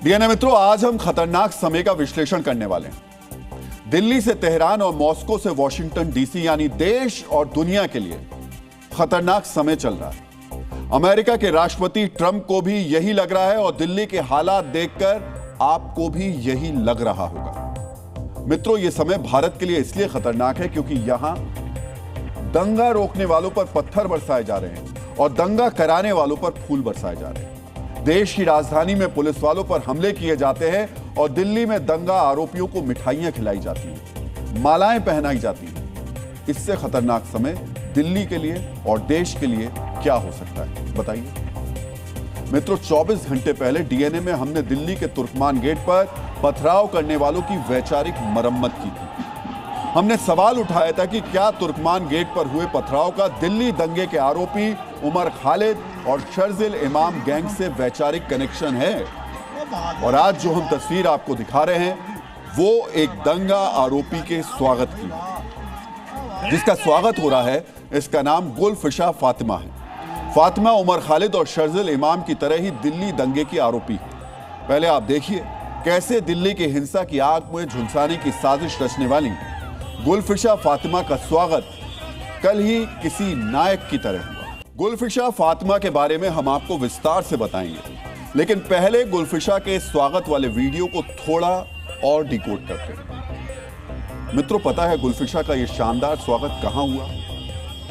DNA मित्रों, आज हम खतरनाक समय का विश्लेषण करने वाले हैं। दिल्ली से तेहरान और मॉस्को से वॉशिंगटन डीसी, यानी देश और दुनिया के लिए खतरनाक समय चल रहा है। अमेरिका के राष्ट्रपति ट्रंप को भी यही लग रहा है और दिल्ली के हालात देखकर आपको भी यही लग रहा होगा। मित्रों, यह समय भारत के लिए इसलिए खतरनाक है क्योंकि यहां दंगा रोकने वालों पर पत्थर बरसाए जा रहे हैं और दंगा कराने वालों पर फूल बरसाए जा रहे हैं। देश की राजधानी में पुलिस वालों पर हमले किए जाते हैं और दिल्ली में दंगा आरोपियों को मिठाइयां खिलाई जाती हैं, मालाएं पहनाई जाती हैं। इससे खतरनाक समय दिल्ली के लिए और देश के लिए क्या हो सकता है, बताइए। मित्रों, 24 घंटे पहले डीएनए में हमने दिल्ली के तुर्कमान गेट पर पथराव करने वालों की वैचारिक मरम्मत की थी। हमने सवाल उठाया था कि क्या तुर्कमान गेट पर हुए पथराव का दिल्ली दंगे के आरोपी उमर खालिद और शर्जिल इमाम गैंग से वैचारिक कनेक्शन है। और आज जो हम तस्वीर आपको दिखा रहे हैं वो एक दंगा आरोपी के स्वागत की है, जिसका स्वागत हो रहा है। इसका नाम गुलफिशा फातिमा है। फातिमा उमर खालिद और शर्जिल इमाम की तरह ही दिल्ली दंगे की आरोपी है। पहले आप देखिए कैसे दिल्ली की हिंसा की आग में झुलसाने की साजिश रचने वाली गुलफिशा फातिमा का स्वागत कल ही किसी नायक की तरह हुआ। गुलफिशा फातिमा के बारे में हम आपको विस्तार से बताएंगे, लेकिन पहले गुलफिशा के स्वागत वाले वीडियो को थोड़ा और डिकोड करते हैं। मित्रों, पता है गुलफिशा का यह शानदार स्वागत कहां हुआ?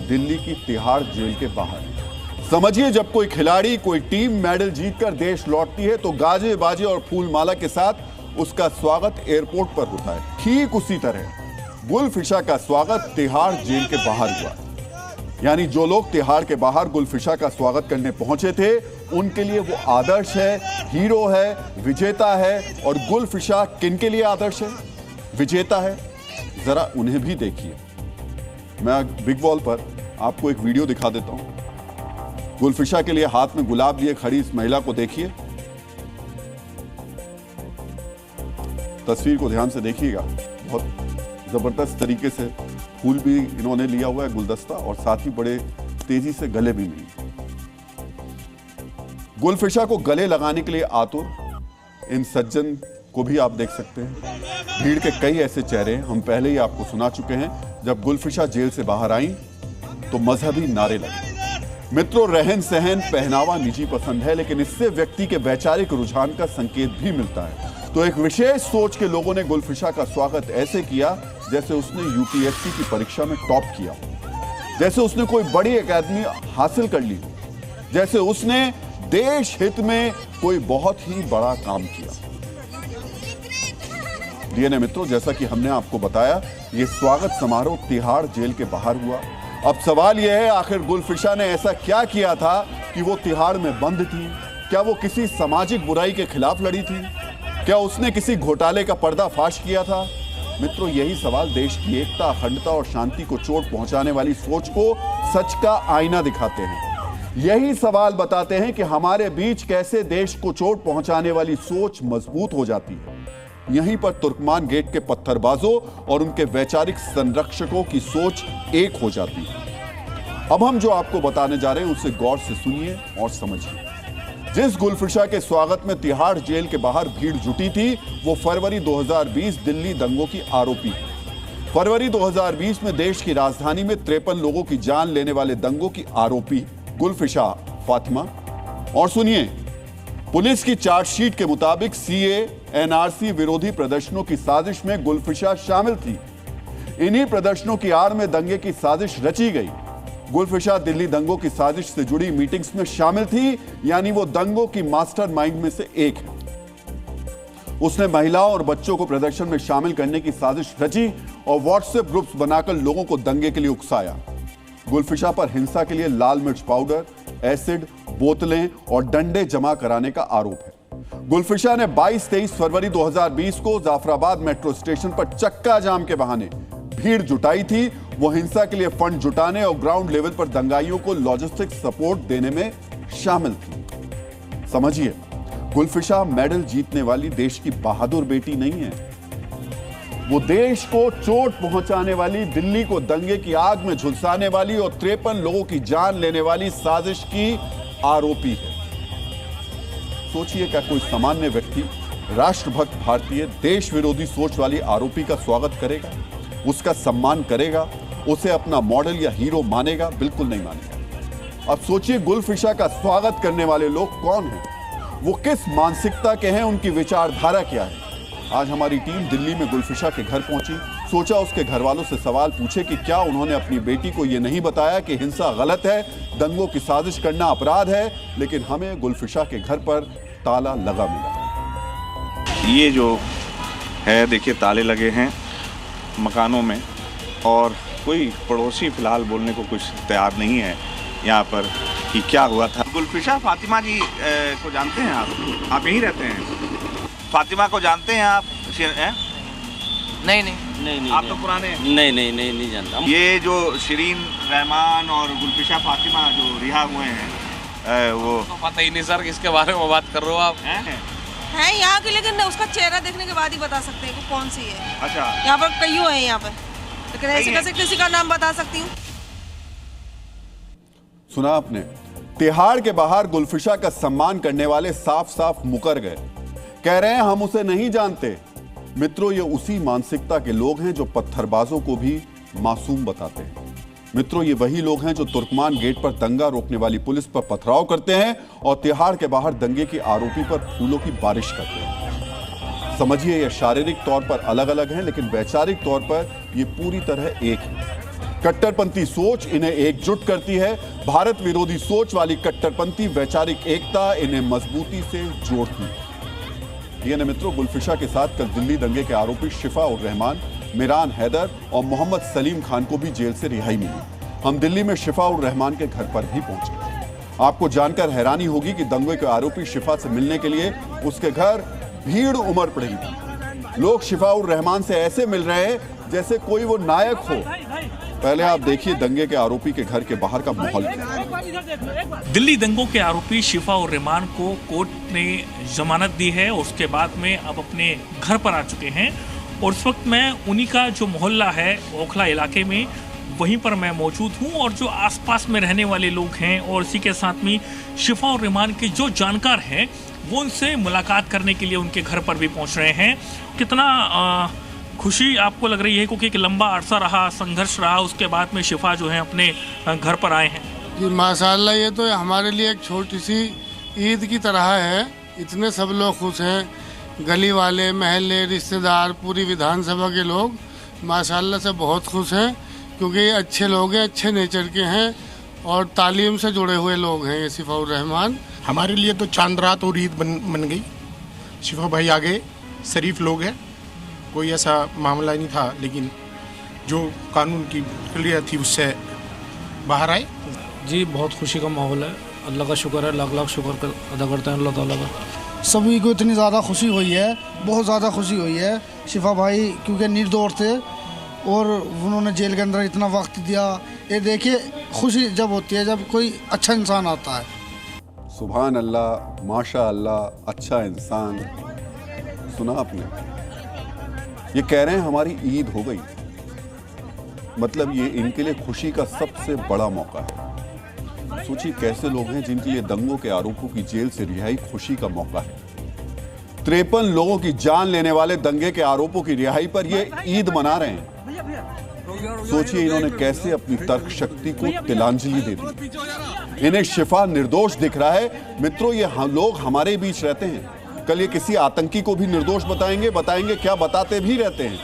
दिल्ली की तिहाड़ जेल के बाहर। समझिए, जब कोई खिलाड़ी, कोई टीम मेडल जीतकर देश लौटती है तो गाजे बाजे और फूलमाला के साथ उसका स्वागत एयरपोर्ट पर होता है। ठीक उसी तरह गुलफिशा का स्वागत तिहाड़ जेल के बाहर हुआ। यानी जो लोग तिहाड़ के बाहर गुलफिशा का स्वागत करने पहुंचे थे, उनके लिए वो आदर्श है, हीरो है, विजेता है। और गुलफिशा किनके लिए आदर्श है, विजेता है? जरा उन्हें भी देखिए। मैं बिग वॉल पर आपको एक वीडियो दिखा देता हूं। गुलफिशा के लिए हाथ में गुलाब लिए खड़ी इस महिला को देखिए। तस्वीर को ध्यान से देखिएगा। बहुत जबरदस्त तरीके से फूल भी इन्होंने लिया हुआ है, गुलदस्ता, और साथ ही बड़े तेजी से गले भी मिले। गुलफिशा को गले लगाने के लिए आतुर इन सज्जन को भी आप देख सकते हैं। भीड़ के कई ऐसे चेहरे हम पहले ही आपको सुना चुके हैं। जब गुलफिशा जेल से बाहर आई तो मजहबी नारे लगे। मित्रों, रहन सहन, पहनावा निजी पसंद है, लेकिन इससे व्यक्ति के वैचारिक रुझान का संकेत भी मिलता है। तो एक विशेष सोच के लोगों ने गुलफिशा का स्वागत ऐसे किया जैसे उसने यूपीएससी की परीक्षा में टॉप किया, जैसे उसने कोई बड़ी एकेडमी हासिल कर ली, जैसे उसने देश हित में कोई बहुत ही बड़ा काम किया। डीएनए मित्रों, जैसा कि हमने आपको बताया, यह स्वागत समारोह तिहाड़ जेल के बाहर हुआ। अब सवाल यह है, आखिर गुलफिशा ने ऐसा क्या किया था कि वो तिहाड़ में बंद थी? क्या वो किसी सामाजिक बुराई के खिलाफ लड़ी थी? क्या उसने किसी घोटाले का पर्दाफाश किया था? मित्रों, यही सवाल देश की एकता, अखंडता और शांति को चोट पहुंचाने वाली सोच को सच का आईना दिखाते हैं। यही सवाल बताते हैं कि हमारे बीच कैसे देश को चोट पहुंचाने वाली सोच मजबूत हो जाती है। यहीं पर तुर्कमान गेट के पत्थरबाजों और उनके वैचारिक संरक्षकों की सोच एक हो जाती है। अब हम जो आपको बताने जा रहे हैं उसे गौर से सुनिए और समझिए। जिस गुलफिशा के स्वागत में तिहाड़ जेल के बाहर भीड़ जुटी थी, वो फरवरी 2020 दिल्ली दंगों की आरोपी है। फरवरी 2020 में देश की राजधानी में 53 लोगों की जान लेने वाले दंगों की आरोपी गुलफिशा फातिमा। और सुनिए, पुलिस की चार्जशीट के मुताबिक सीए एनआरसी विरोधी प्रदर्शनों की साजिश में गुलफिशा शामिल थी। इन्हीं प्रदर्शनों की आड़ में दंगे की साजिश रची गई। गुलफिशा दिल्ली दंगों की साजिश से जुड़ी मीटिंग्स में शामिल थी, यानी वो दंगों की मास्टरमाइंड में से एक है। उसने महिलाओं और बच्चों को प्रदर्शन में शामिल करने की साजिश रची और व्हाट्सएप ग्रुप्स बनाकर लोगों को दंगे के लिए उकसाया। गुलफिशा पर हिंसा के लिए लाल मिर्च पाउडर, एसिड, बोतलें और डंडे जमा कराने का आरोप है। गुलफिशा ने 22-23 फरवरी 2020 को जाफराबाद मेट्रो स्टेशन पर चक्का जाम के बहाने भीड़ जुटाई थी। वो हिंसा के लिए फंड जुटाने और ग्राउंड लेवल पर दंगाइयों को लॉजिस्टिक सपोर्ट देने में शामिल थी। समझिए, गुलफिशा मेडल जीतने वाली देश की बहादुर बेटी नहीं है। वो देश को चोट पहुंचाने वाली, दिल्ली को दंगे की आग में झुलसाने वाली और 53 लोगों की जान लेने वाली साजिश की आरोपी है। सोचिए, क्या कोई सामान्य व्यक्ति राष्ट्रभक्त भारतीय देश विरोधी सोच वाली आरोपी का स्वागत करेगा, उसका सम्मान करेगा, उसे अपना मॉडल या हीरो मानेगा? बिल्कुल नहीं मानेगा। अब सोचिए गुलफिशा का स्वागत करने वाले लोग कौन हैं, वो किस मानसिकता के हैं, उनकी विचारधारा क्या है। आज हमारी टीम दिल्ली में गुलफिशा के घर पहुंची, सोचा उसके घर वालों से सवाल पूछे कि क्या उन्होंने अपनी बेटी को यह नहीं बताया कि हिंसा गलत है, दंगों की साजिश करना अपराध है, लेकिन हमें गुलफिशा के घर पर ताला लगा मिला। ये जो है देखिए ताले लगे हैं मकानों में और कोई पड़ोसी फिलहाल बोलने को कुछ तैयार नहीं है यहाँ पर कि क्या हुआ था। गुलफिशा फातिमा जी को जानते हैं आप यहीं रहते हैं? फातिमा को जानते हैं आप? नहीं आप तो पुराने नहीं जानता। ये जो शिरीन रहमान और गुलफिशा फातिमा जो रिहा हुए हैं वो तो पता ही नहीं सर किसके बारे में बात कर रहे हो आप? है यहाँ की, लेकिन उसका चेहरा देखने के बाद ही बता सकते हैं कि कौन सी है। अच्छा, यहाँ पर कईयों है यहाँ पर, लेकिन ऐसे कैसे किसी का नाम बता सकती हूँ? सुना आपने, तिहाड़ के बाहर गुलफिशा का सम्मान करने वाले साफ साफ मुकर गए, कह रहे हैं हम उसे नहीं जानते। मित्रों, ये उसी मानसिकता के लोग हैं जो पत्थरबाजों को भी मासूम बताते हैं। मित्रों, ये वही लोग हैं जो तुर्कमान गेट पर दंगा रोकने वाली पुलिस पर पथराव करते हैं और तिहाड़ के बाहर दंगे के आरोपी पर फूलों की बारिश करते हैं। समझिए, ये शारीरिक तौर पर अलग अलग हैं, लेकिन वैचारिक तौर पर ये पूरी तरह एक है। कट्टरपंथी सोच इन्हें एकजुट करती है। भारत विरोधी सोच वाली कट्टरपंथी वैचारिक एकता इन्हें मजबूती से जोड़ती है। डीएनए मित्रों, गुलफिशा के साथ कल दिल्ली दंगे के आरोपी शिफा उर रहमान, मिरान हैदर और मोहम्मद सलीम खान को भी जेल से रिहाई मिली। हम दिल्ली में शिफा उर रहमान के घर पर भी पहुंचे। आपको जानकर हैरानी होगी कि दंगे के आरोपी शिफा से मिलने के लिए उसके घर भीड़ उमड़ पड़ी थी। लोग शिफा उर रहमान से ऐसे मिल रहे हैं जैसे कोई वो नायक हो। पहले आप देखिए दंगे के आरोपी के घर के बाहर का माहौल क्या है। दिल्ली दंगों के आरोपी शिफा उर रहमान को कोर्ट ने जमानत दी है और उसके बाद में अब अपने घर पर आ चुके हैं। और इस वक्त मैं उन्हीं का जो मोहल्ला है ओखला इलाके में, वहीं पर मैं मौजूद हूं और जो आसपास में रहने वाले लोग हैं और इसी के साथ में शिफा उर रहमान के जो जानकार हैं वो उनसे मुलाकात करने के लिए उनके घर पर भी पहुंच रहे हैं। कितना खुशी आपको लग रही है, क्योंकि एक लंबा अरसा रहा, संघर्ष रहा, उसके बाद में शिफा जो है अपने घर पर आए हैं? जी माशाल्लाह, ये तो हमारे लिए एक छोटी सी ईद की तरह है। इतने सब लोग खुश हैं, गली वाले, महल्ले, रिश्तेदार, पूरी विधानसभा के लोग माशाल्लाह से बहुत खुश हैं, क्योंकि ये अच्छे लोग हैं, अच्छे नेचर के हैं और तालीम से जुड़े हुए लोग हैं। ये शिफा उर रहमान हमारे लिए तो चांद रात और ईद बन गई। शिफा भाई आगे शरीफ लोग हैं, कोई ऐसा मामला नहीं था, लेकिन जो कानून की क्लियर थी उससे बाहर आए। जी बहुत खुशी का माहौल है, अल्लाह का शुक्र है, लाख लाख शुक्र अदा करते हैं अल्लाह ताला का। सभी को इतनी ज़्यादा खुशी हुई है, बहुत ज़्यादा खुशी हुई है। शिफा भाई क्योंकि निर्दोष थे और उन्होंने जेल के अंदर इतना वक्त दिया। ये देखिए खुशी जब होती है जब कोई अच्छा इंसान आता है। सुभान अल्लाह, माशा अल्लाह, अच्छा इंसान। सुना आपने, ये कह रहे हैं हमारी ईद हो गई। मतलब ये इनके लिए खुशी का सबसे बड़ा मौका है। सोचिए कैसे लोग हैं जिनके लिए दंगों के आरोपों की जेल से रिहाई खुशी का मौका है। 53 लोगों की जान लेने वाले दंगे के आरोपों की रिहाई पर ये ईद मना रहे हैं। सोचिए इन्होंने कैसे अपनी तर्क शक्ति को तिलांजलि दे दी। इन्हें शिफा निर्दोष दिख रहा है। मित्रों, ये लोग हमारे बीच रहते हैं, कल ये किसी आतंकी को भी निर्दोष बताएंगे क्या बताते भी रहते हैं।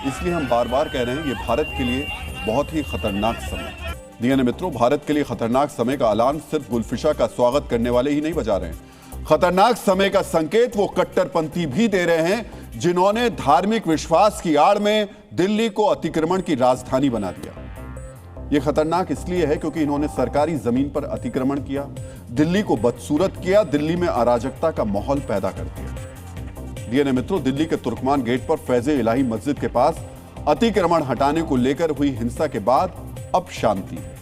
इसलिए हम बार बार कह रहे हैं ये भारत के लिए बहुत ही खतरनाक समय। डीएनए मित्रों, भारत के लिए खतरनाक समय का ऐलान सिर्फ गुलफिशा का स्वागत करने वाले ही नहीं बजा रहे हैं। खतरनाक समय का संकेत वो कट्टरपंथी भी दे रहे हैं जिन्होंने धार्मिक विश्वास की आड़ में दिल्ली को अतिक्रमण की राजधानी बना दिया। यह खतरनाक इसलिए है क्योंकि इन्होंने सरकारी जमीन पर अतिक्रमण किया, दिल्ली को बदसूरत किया, दिल्ली में अराजकता का माहौल पैदा कर दिया। डीएनए मित्रों, दिल्ली के तुर्कमान गेट पर फैज़े इलाही मस्जिद के पास अतिक्रमण हटाने को लेकर हुई हिंसा के बाद अब शांति है,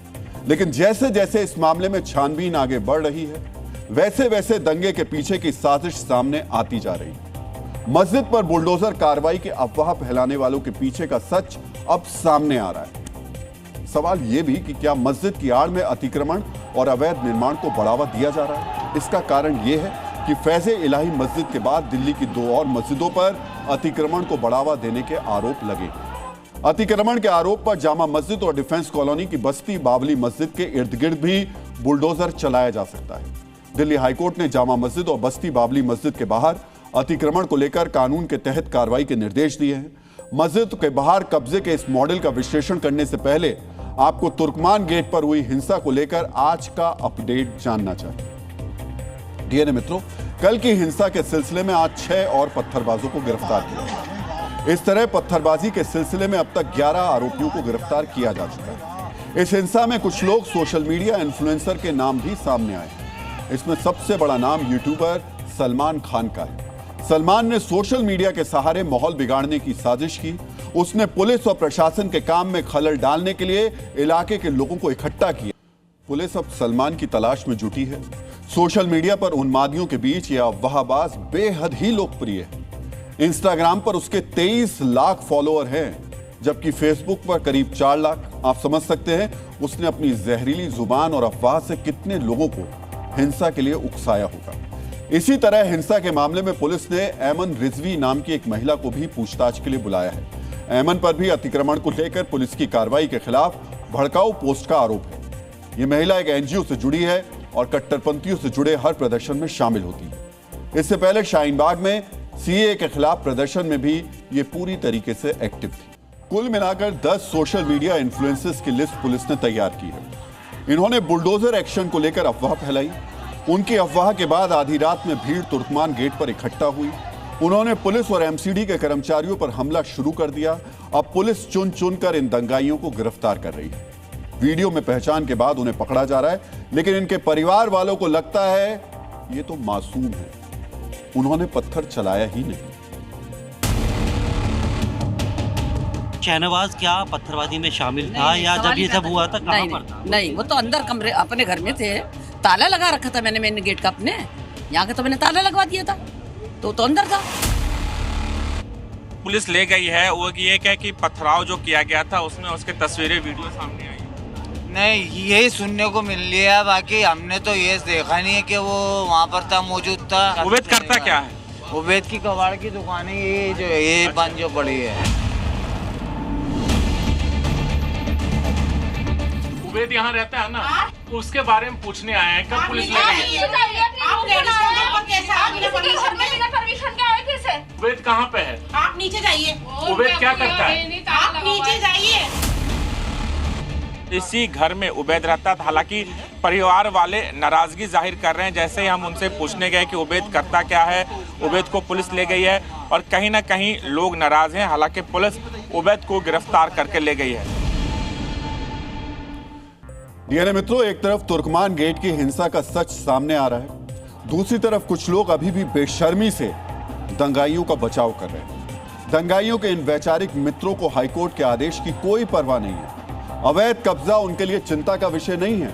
लेकिन जैसे जैसे इस मामले में छानबीन आगे बढ़ रही है वैसे वैसे दंगे के पीछे की साजिश सामने आती जा रही है। मस्जिद पर बुलडोजर कार्रवाई की अफवाह फैलाने वालों के पीछे का सच अब सामने आ रहा है। सवाल यह भी कि क्या मस्जिद की आड़ में अतिक्रमण और अवैध निर्माण को बढ़ावा दिया जा रहा है? इसका कारण यह है कि फैज़े इलाही मस्जिद के बाद दिल्ली की 2 और मस्जिदों पर अतिक्रमण को बढ़ावा देने के आरोप लगे। अतिक्रमण के आरोप पर जामा मस्जिद और डिफेंस कॉलोनी की बस्ती बावली मस्जिद के इर्द गिर्द भी बुलडोजर चलाया जा सकता है। दिल्ली हाईकोर्ट ने जामा मस्जिद और बस्ती बावली मस्जिद के बाहर अतिक्रमण को लेकर कानून के तहत कार्रवाई के निर्देश दिए हैं। मस्जिद के बाहर कब्जे के इस मॉडल का विश्लेषण करने से पहले आपको तुर्कमान गेट पर हुई हिंसा को लेकर आज का अपडेट जानना चाहिए। डीएनए मित्रों, कल की हिंसा के सिलसिले में आज 6 और पत्थरबाजों को गिरफ्तार किया। इस तरह पत्थरबाजी के सिलसिले में अब तक 11 आरोपियों को गिरफ्तार किया जा चुका है। इस हिंसा में कुछ लोग सोशल मीडिया इन्फ्लुएंसर के नाम भी सामने आए हैं। इसमें सबसे बड़ा नाम यूट्यूबर सलमान खान का है। सलमान ने सोशल मीडिया के सहारे माहौल बिगाड़ने की साजिश की। उसने पुलिस और प्रशासन के काम में खलल डालने के लिए इलाके के लोगों को इकट्ठा किया। पुलिस अब सलमान की तलाश में जुटी है। सोशल मीडिया पर उन्मादियों के बीच यह अफवाहबाज बेहद ही लोकप्रिय है। इंस्टाग्राम पर उसके 23 लाख फॉलोअर हैं, जबकि फेसबुक पर करीब 4 लाख। आप समझ सकते हैं उसने अपनी जहरीली जुबान और अफवाह से कितने लोगों को हिंसा के लिए उकसाया होगा। इसी तरह हिंसा के मामले में पुलिस ने ऐमन रिजवी नाम की एक महिला को भी पूछताछ के लिए बुलाया है। ऐमन पर भी अतिक्रमण को लेकर पुलिस की कार्रवाई के खिलाफ भड़काऊ पोस्ट का आरोप है। ये महिला एक एनजीओ से जुड़ी है और कट्टरपंथियों से जुड़े हर प्रदर्शन में शामिल होती है। इससे पहले शाहीनबाग में सीएए के खिलाफ प्रदर्शन में भी ये पूरी तरीके से एक्टिव थी। कुल मिलाकर 10 सोशल मीडिया इन्फ्लुएंसर्स की लिस्ट पुलिस ने तैयार की है। इन्होंने बुलडोजर एक्शन को लेकर अफवाह फैलाई। उनकी अफवाह के बाद आधी रात में भीड़ तुर्कमान गेट पर इकट्ठा हुई। उन्होंने पुलिस और एमसीडी के कर्मचारियों पर हमला शुरू कर दिया। अब पुलिस चुन चुनकर इन दंगाइयों को गिरफ्तार कर रही है। वीडियो में पहचान के बाद उन्हें पकड़ा जा रहा है, लेकिन इनके परिवार वालों को लगता है ये तो मासूम है, उन्होंने पत्थर चलाया ही नहीं। शहनवाज क्या पत्थरबाजी में शामिल था या जब ये सब हुआ था कहाँ पर था? नहीं, वो तो अंदर कमरे अपने घर में थे। ताला लगा रखा था मैंने मेन गेट का अपने, यहाँ का तो मैंने ताला लगवा दिया था, तो अंदर था। पुलिस ले गई है, वो ये क्या कि पथराव जो किया गया था उसमें उसके तस्वीरें वीडियो सामने आई। नहीं, यही सुनने को मिल लिया, बाकी हमने तो ये देखा नहीं है कि वो वहाँ पर था, मौजूद था। उबैद करता क्या है? उबैद की कबाड़ की दुकान है ये जो ये बंद जो पड़ी है। उबैद यहाँ रहता है ना, उसके बारे में पूछने आए हैं। कब पुलिस ले गई? उबैद कहाँ पे है? आप नीचे जाइए। उबैद क्या करता है? आप नीचे जाइए। इसी घर में उबैद रहता था। हालांकि परिवार वाले नाराजगी जाहिर कर रहे हैं। जैसे ही हम उनसे पूछने गए कि उबैद करता क्या है, उबैद को पुलिस ले गई है और कहीं ना कहीं लोग नाराज हैं। हालांकि पुलिस उबैद को गिरफ्तार करके ले गई है। डीएनए मित्रों, एक तरफ तुर्कमान गेट की हिंसा का सच सामने आ रहा है, दूसरी तरफ कुछ लोग अभी भी बेशर्मी से दंगाइयों का बचाव कर रहे हैं। दंगाइयों के इन वैचारिक मित्रों को हाईकोर्ट के आदेश की कोई परवाह नहीं है। अवैध कब्जा उनके लिए चिंता का विषय नहीं है।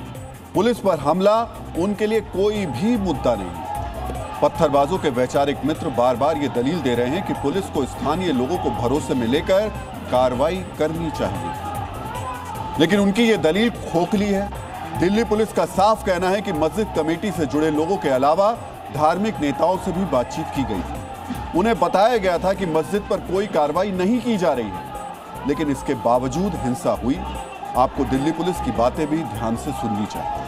पुलिस पर हमला उनके लिए कोई भी मुद्दा नहीं है। पत्थरबाजों के वैचारिक मित्र बार बार ये दलील दे रहे हैं कि पुलिस को स्थानीय लोगों को भरोसे में लेकर कार्रवाई करनी चाहिए, लेकिन उनकी ये दलील खोखली है। दिल्ली पुलिस का साफ कहना है कि मस्जिद कमेटी से जुड़े लोगों के अलावा धार्मिक नेताओं से भी बातचीत की गई थी। उन्हें बताया गया था कि मस्जिद पर कोई कार्रवाई नहीं की जा रही है, लेकिन इसके बावजूद हिंसा हुई। आपको दिल्ली पुलिस की बातें भी ध्यान से सुननी चाहिए।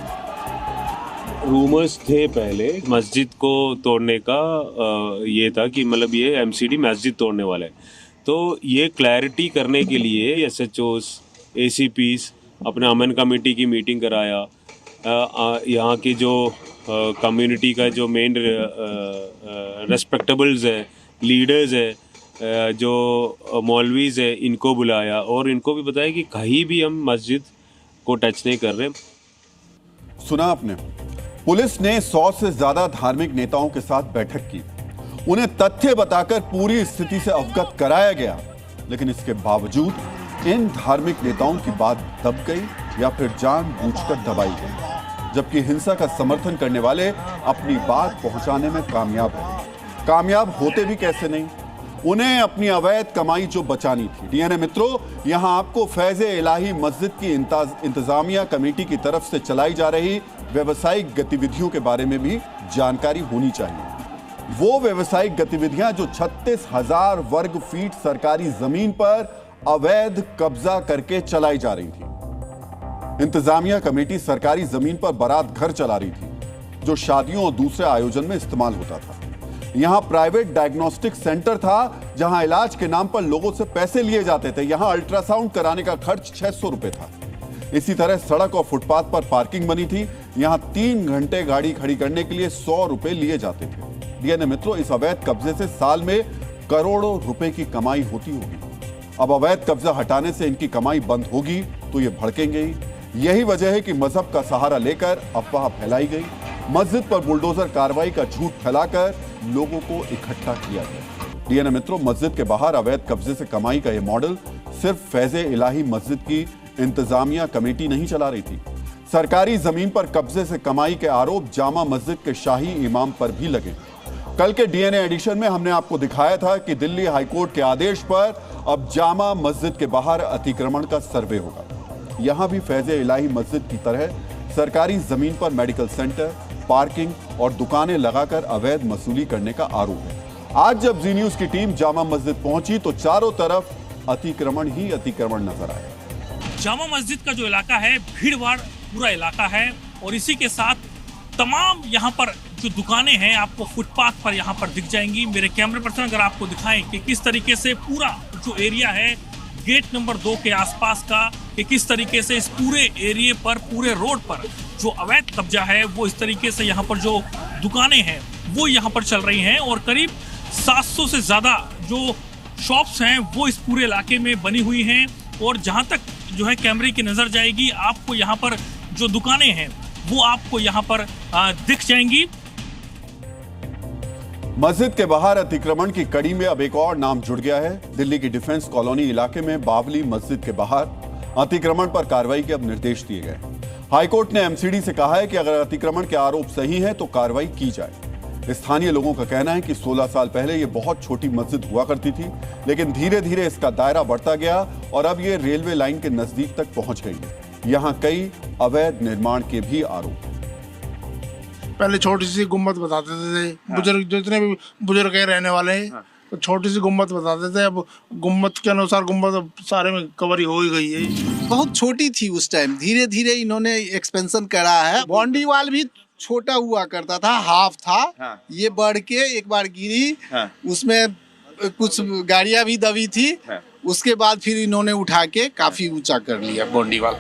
रूमर्स थे पहले मस्जिद को तोड़ने का, ये था कि मतलब ये एमसीडी मस्जिद तोड़ने वाला है। तो ये क्लैरिटी करने के लिए एसएचओस एसीपीस अपने अमन कमेटी की मीटिंग कराया। यहाँ की जो कम्युनिटी का जो मेन रेस्पेक्टेबल्स है, लीडर्स है, जो मौलवीज़ है, इनको बुलाया और इनको भी बताया कि कहीं भी हम मस्जिद को टच नहीं कर रहे। सुना आपने, पुलिस ने 100 से ज्यादा धार्मिक नेताओं के साथ बैठक की। उन्हें तथ्य बताकर पूरी स्थिति से अवगत कराया गया, लेकिन इसके बावजूद इन धार्मिक नेताओं की बात दब गई या फिर जानबूझकर दबाई गई, जबकि हिंसा का समर्थन करने वाले अपनी बात पहुंचाने में कामयाब हैं। कामयाब होते भी कैसे नहीं, उन्हें अपनी अवैध कमाई जो बचानी थी। डीएनए मित्रों, यहां आपको फैज़े इलाही मस्जिद की इंतजामिया कमेटी की तरफ से चलाई जा रही व्यावसायिक गतिविधियों के बारे में भी जानकारी होनी चाहिए। वो व्यवसायिक गतिविधियां जो 36,000 वर्ग फीट सरकारी जमीन पर अवैध कब्जा करके चलाई जा रही थी। इंतजामिया कमेटी सरकारी जमीन पर बारात घर चला रही थी जो शादियों और दूसरे आयोजन में इस्तेमाल होता था। यहां प्राइवेट डायग्नोस्टिक सेंटर था जहां इलाज के नाम पर लोगों से पैसे लिए जाते थे। यहां अल्ट्रासाउंड कराने का खर्च 600 रुपए था। इसी तरह सड़क और फुटपाथ पर पार्किंग बनी थी। यहां 3 घंटे गाड़ी खड़ी करने के लिए 100 रुपए लिए जाते थे। डीएनए मित्रों, इस अवैध कब्जे से साल में करोड़ों रुपए की कमाई होती होगी। अब अवैध कब्जा हटाने से इनकी कमाई बंद होगी तो ये भड़केंगे ही। यही वजह है कि मजहब का सहारा लेकर अफवाह फैलाई गई। मस्जिद पर बुलडोजर कार्रवाई का झूठ फैलाकर लोगों को इकट्ठा किया गया। डीएनए मित्रों, मस्जिद के बाहर अवैध कब्जे से कमाई का यह मॉडल सिर्फ फैज़े इलाही मस्जिद की इंतजामिया कमेटी नहीं चला रही थी। सरकारी जमीन पर कब्जे से कमाई के आरोप जामा मस्जिद के शाही इमाम पर भी लगे। कल के डीएनए एडिशन में हमने आपको दिखाया था कि दिल्ली हाईकोर्ट के आदेश पर अब जामा मस्जिद के बाहर अतिक्रमण का सर्वे होगा। यहां भी फैज़े इलाही मस्जिद की तरह सरकारी जमीन पर मेडिकल सेंटर, पार्किंग और दुकानें लगाकर अवैध वसूली करने का आरोप है। आज जब जी न्यूज की टीम जामा मस्जिद पहुंची तो चारों तरफ अतिक्रमण ही अतिक्रमण नजर आया। जामा मस्जिद का जो इलाका है भीड़-भाड़ पूरा इलाका है और इसी के साथ तमाम यहाँ पर जो दुकानें हैं आपको फुटपाथ पर यहाँ पर दिख जाएंगी। मेरे कैमरे पर्सन अगर आपको दिखाएं कि किस तरीके से पूरा जो एरिया है गेट नंबर 2 के आसपास का, कि किस तरीके से इस पूरे एरिया पर, पूरे रोड पर जो अवैध कब्जा है वो इस तरीके से यहाँ पर जो दुकानें हैं वो यहाँ पर चल रही हैं और करीब 700 से ज़्यादा जो शॉप्स हैं वो इस पूरे इलाके में बनी हुई हैं। और जहाँ तक जो है कैमरे की नज़र जाएगी आपको यहाँ पर जो दुकानें हैं वो आपको यहाँ पर दिख जाएंगी। मस्जिद के बाहर अतिक्रमण की कड़ी में अब एक और नाम जुड़ गया है। दिल्ली की डिफेंस कॉलोनी इलाके में बावली मस्जिद के बाहर अतिक्रमण पर कार्रवाई के अब निर्देश दिए गए। हाईकोर्ट ने एमसीडी से कहा है कि अगर अतिक्रमण के आरोप सही हैं तो कार्रवाई की जाए। स्थानीय लोगों का कहना है कि 16 साल पहले ये बहुत छोटी मस्जिद हुआ करती थी, लेकिन धीरे धीरे इसका दायरा बढ़ता गया और अब ये रेलवे लाइन के नजदीक तक पहुंच गई है। यहाँ कई अवैध निर्माण के भी आरोप। पहले छोटी सी गुम्बद बताते थे बुजुर्ग, जितने भी बुजुर्ग रहने वाले हैं तो छोटी सी गुम्बद बताते थे। अब गुम्बद के अनुसार गुम्बद सारे में कवर ही हो ही गई है। बहुत छोटी थी उस टाइम, धीरे धीरे इन्होंने एक्सपेंशन करा है। बाउंड्री वाल भी छोटा हुआ करता था, हाफ था। ये बढ़ के एक बार गिरी, उसमें कुछ गाड़ियां भी दबी थी। उसके बाद फिर इन्होंने उठा के काफी ऊंचा कर लिया बाउंड्री वाल।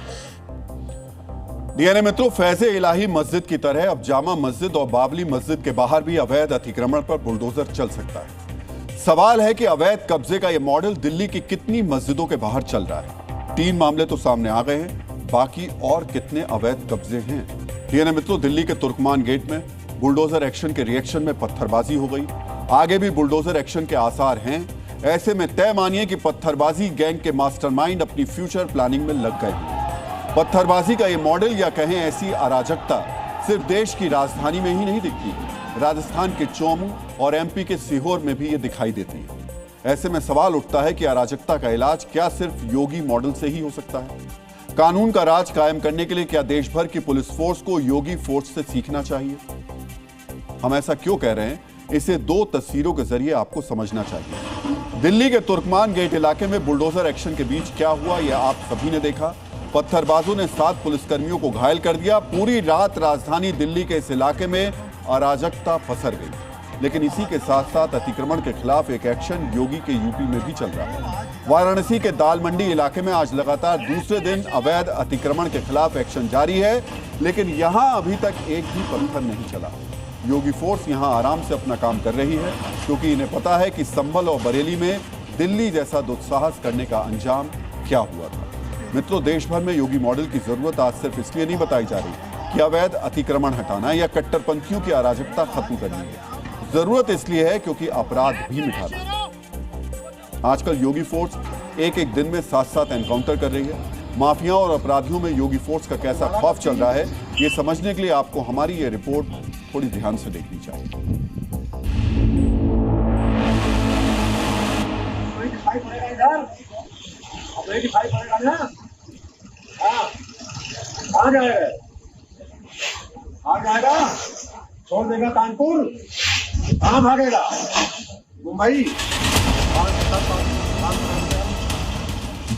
डीएनए मित्रों, फैज़े इलाही मस्जिद की तरह अब जामा मस्जिद और बाबली मस्जिद के बाहर भी अवैध अतिक्रमण पर बुलडोजर चल सकता है। सवाल है कि अवैध कब्जे का यह मॉडल दिल्ली की कितनी मस्जिदों के बाहर चल रहा है। 3 मामले तो सामने आ गए हैं, बाकी और कितने अवैध कब्जे हैं। डीएनए मित्रों, दिल्ली के तुर्कमान गेट में बुलडोजर एक्शन के रिएक्शन में पत्थरबाजी हो गई। आगे भी बुलडोजर एक्शन के आसार हैं। ऐसे में तय मानिए कि पत्थरबाजी गैंग के मास्टरमाइंड अपनी फ्यूचर प्लानिंग में लग गए। पत्थरबाजी का ये मॉडल या कहें ऐसी अराजकता सिर्फ देश की राजधानी में ही नहीं दिखती, राजस्थान के चोमू और एमपी के सीहोर में भी ये दिखाई देती है। ऐसे में सवाल उठता है कि अराजकता का इलाज क्या सिर्फ योगी मॉडल से ही हो सकता है? कानून का राज कायम करने के लिए क्या देश भर की पुलिस फोर्स को योगी फोर्स से सीखना चाहिए? हम ऐसा क्यों कह रहे हैं, इसे 2 तस्वीरों के जरिए आपको समझना चाहिए। दिल्ली के तुर्कमान गेट इलाके में बुलडोजर एक्शन के बीच क्या हुआ यह आप सभी ने देखा। पत्थरबाजों ने 7 पुलिसकर्मियों को घायल कर दिया। पूरी रात राजधानी दिल्ली के इस इलाके में अराजकता पसर गई। लेकिन इसी के साथ साथ अतिक्रमण के खिलाफ एक एक्शन योगी के यूपी में भी चल रहा है। वाराणसी के दाल मंडी इलाके में आज लगातार दूसरे दिन अवैध अतिक्रमण के खिलाफ एक्शन जारी है, लेकिन यहां अभी तक एक भी पत्थर नहीं चला। योगी फोर्स यहां आराम से अपना काम कर रही है, क्योंकि इन्हें पता है कि संभल और बरेली में दिल्ली जैसा दुस्साहस करने का अंजाम क्या हुआ था। मित्रों, देश भर में योगी मॉडल की जरूरत आज सिर्फ इसलिए नहीं बताई जा रही कि अवैध अतिक्रमण हटाना या कट्टरपंथियों की अराजकता खत्म करनी है। जरूरत इसलिए है क्योंकि अपराध भी मिटाना है। आजकल योगी फोर्स एक दिन में 7-7 एनकाउंटर कर रही है। माफियाओं और अपराधियों में योगी फोर्स का कैसा खौफ चल रहा है, ये समझने के लिए आपको हमारी ये रिपोर्ट थोड़ी ध्यान से देखनी चाहिए। आ जाएगा छोड़ देगा कानपुर। कहाँ भागेगा मुंबई।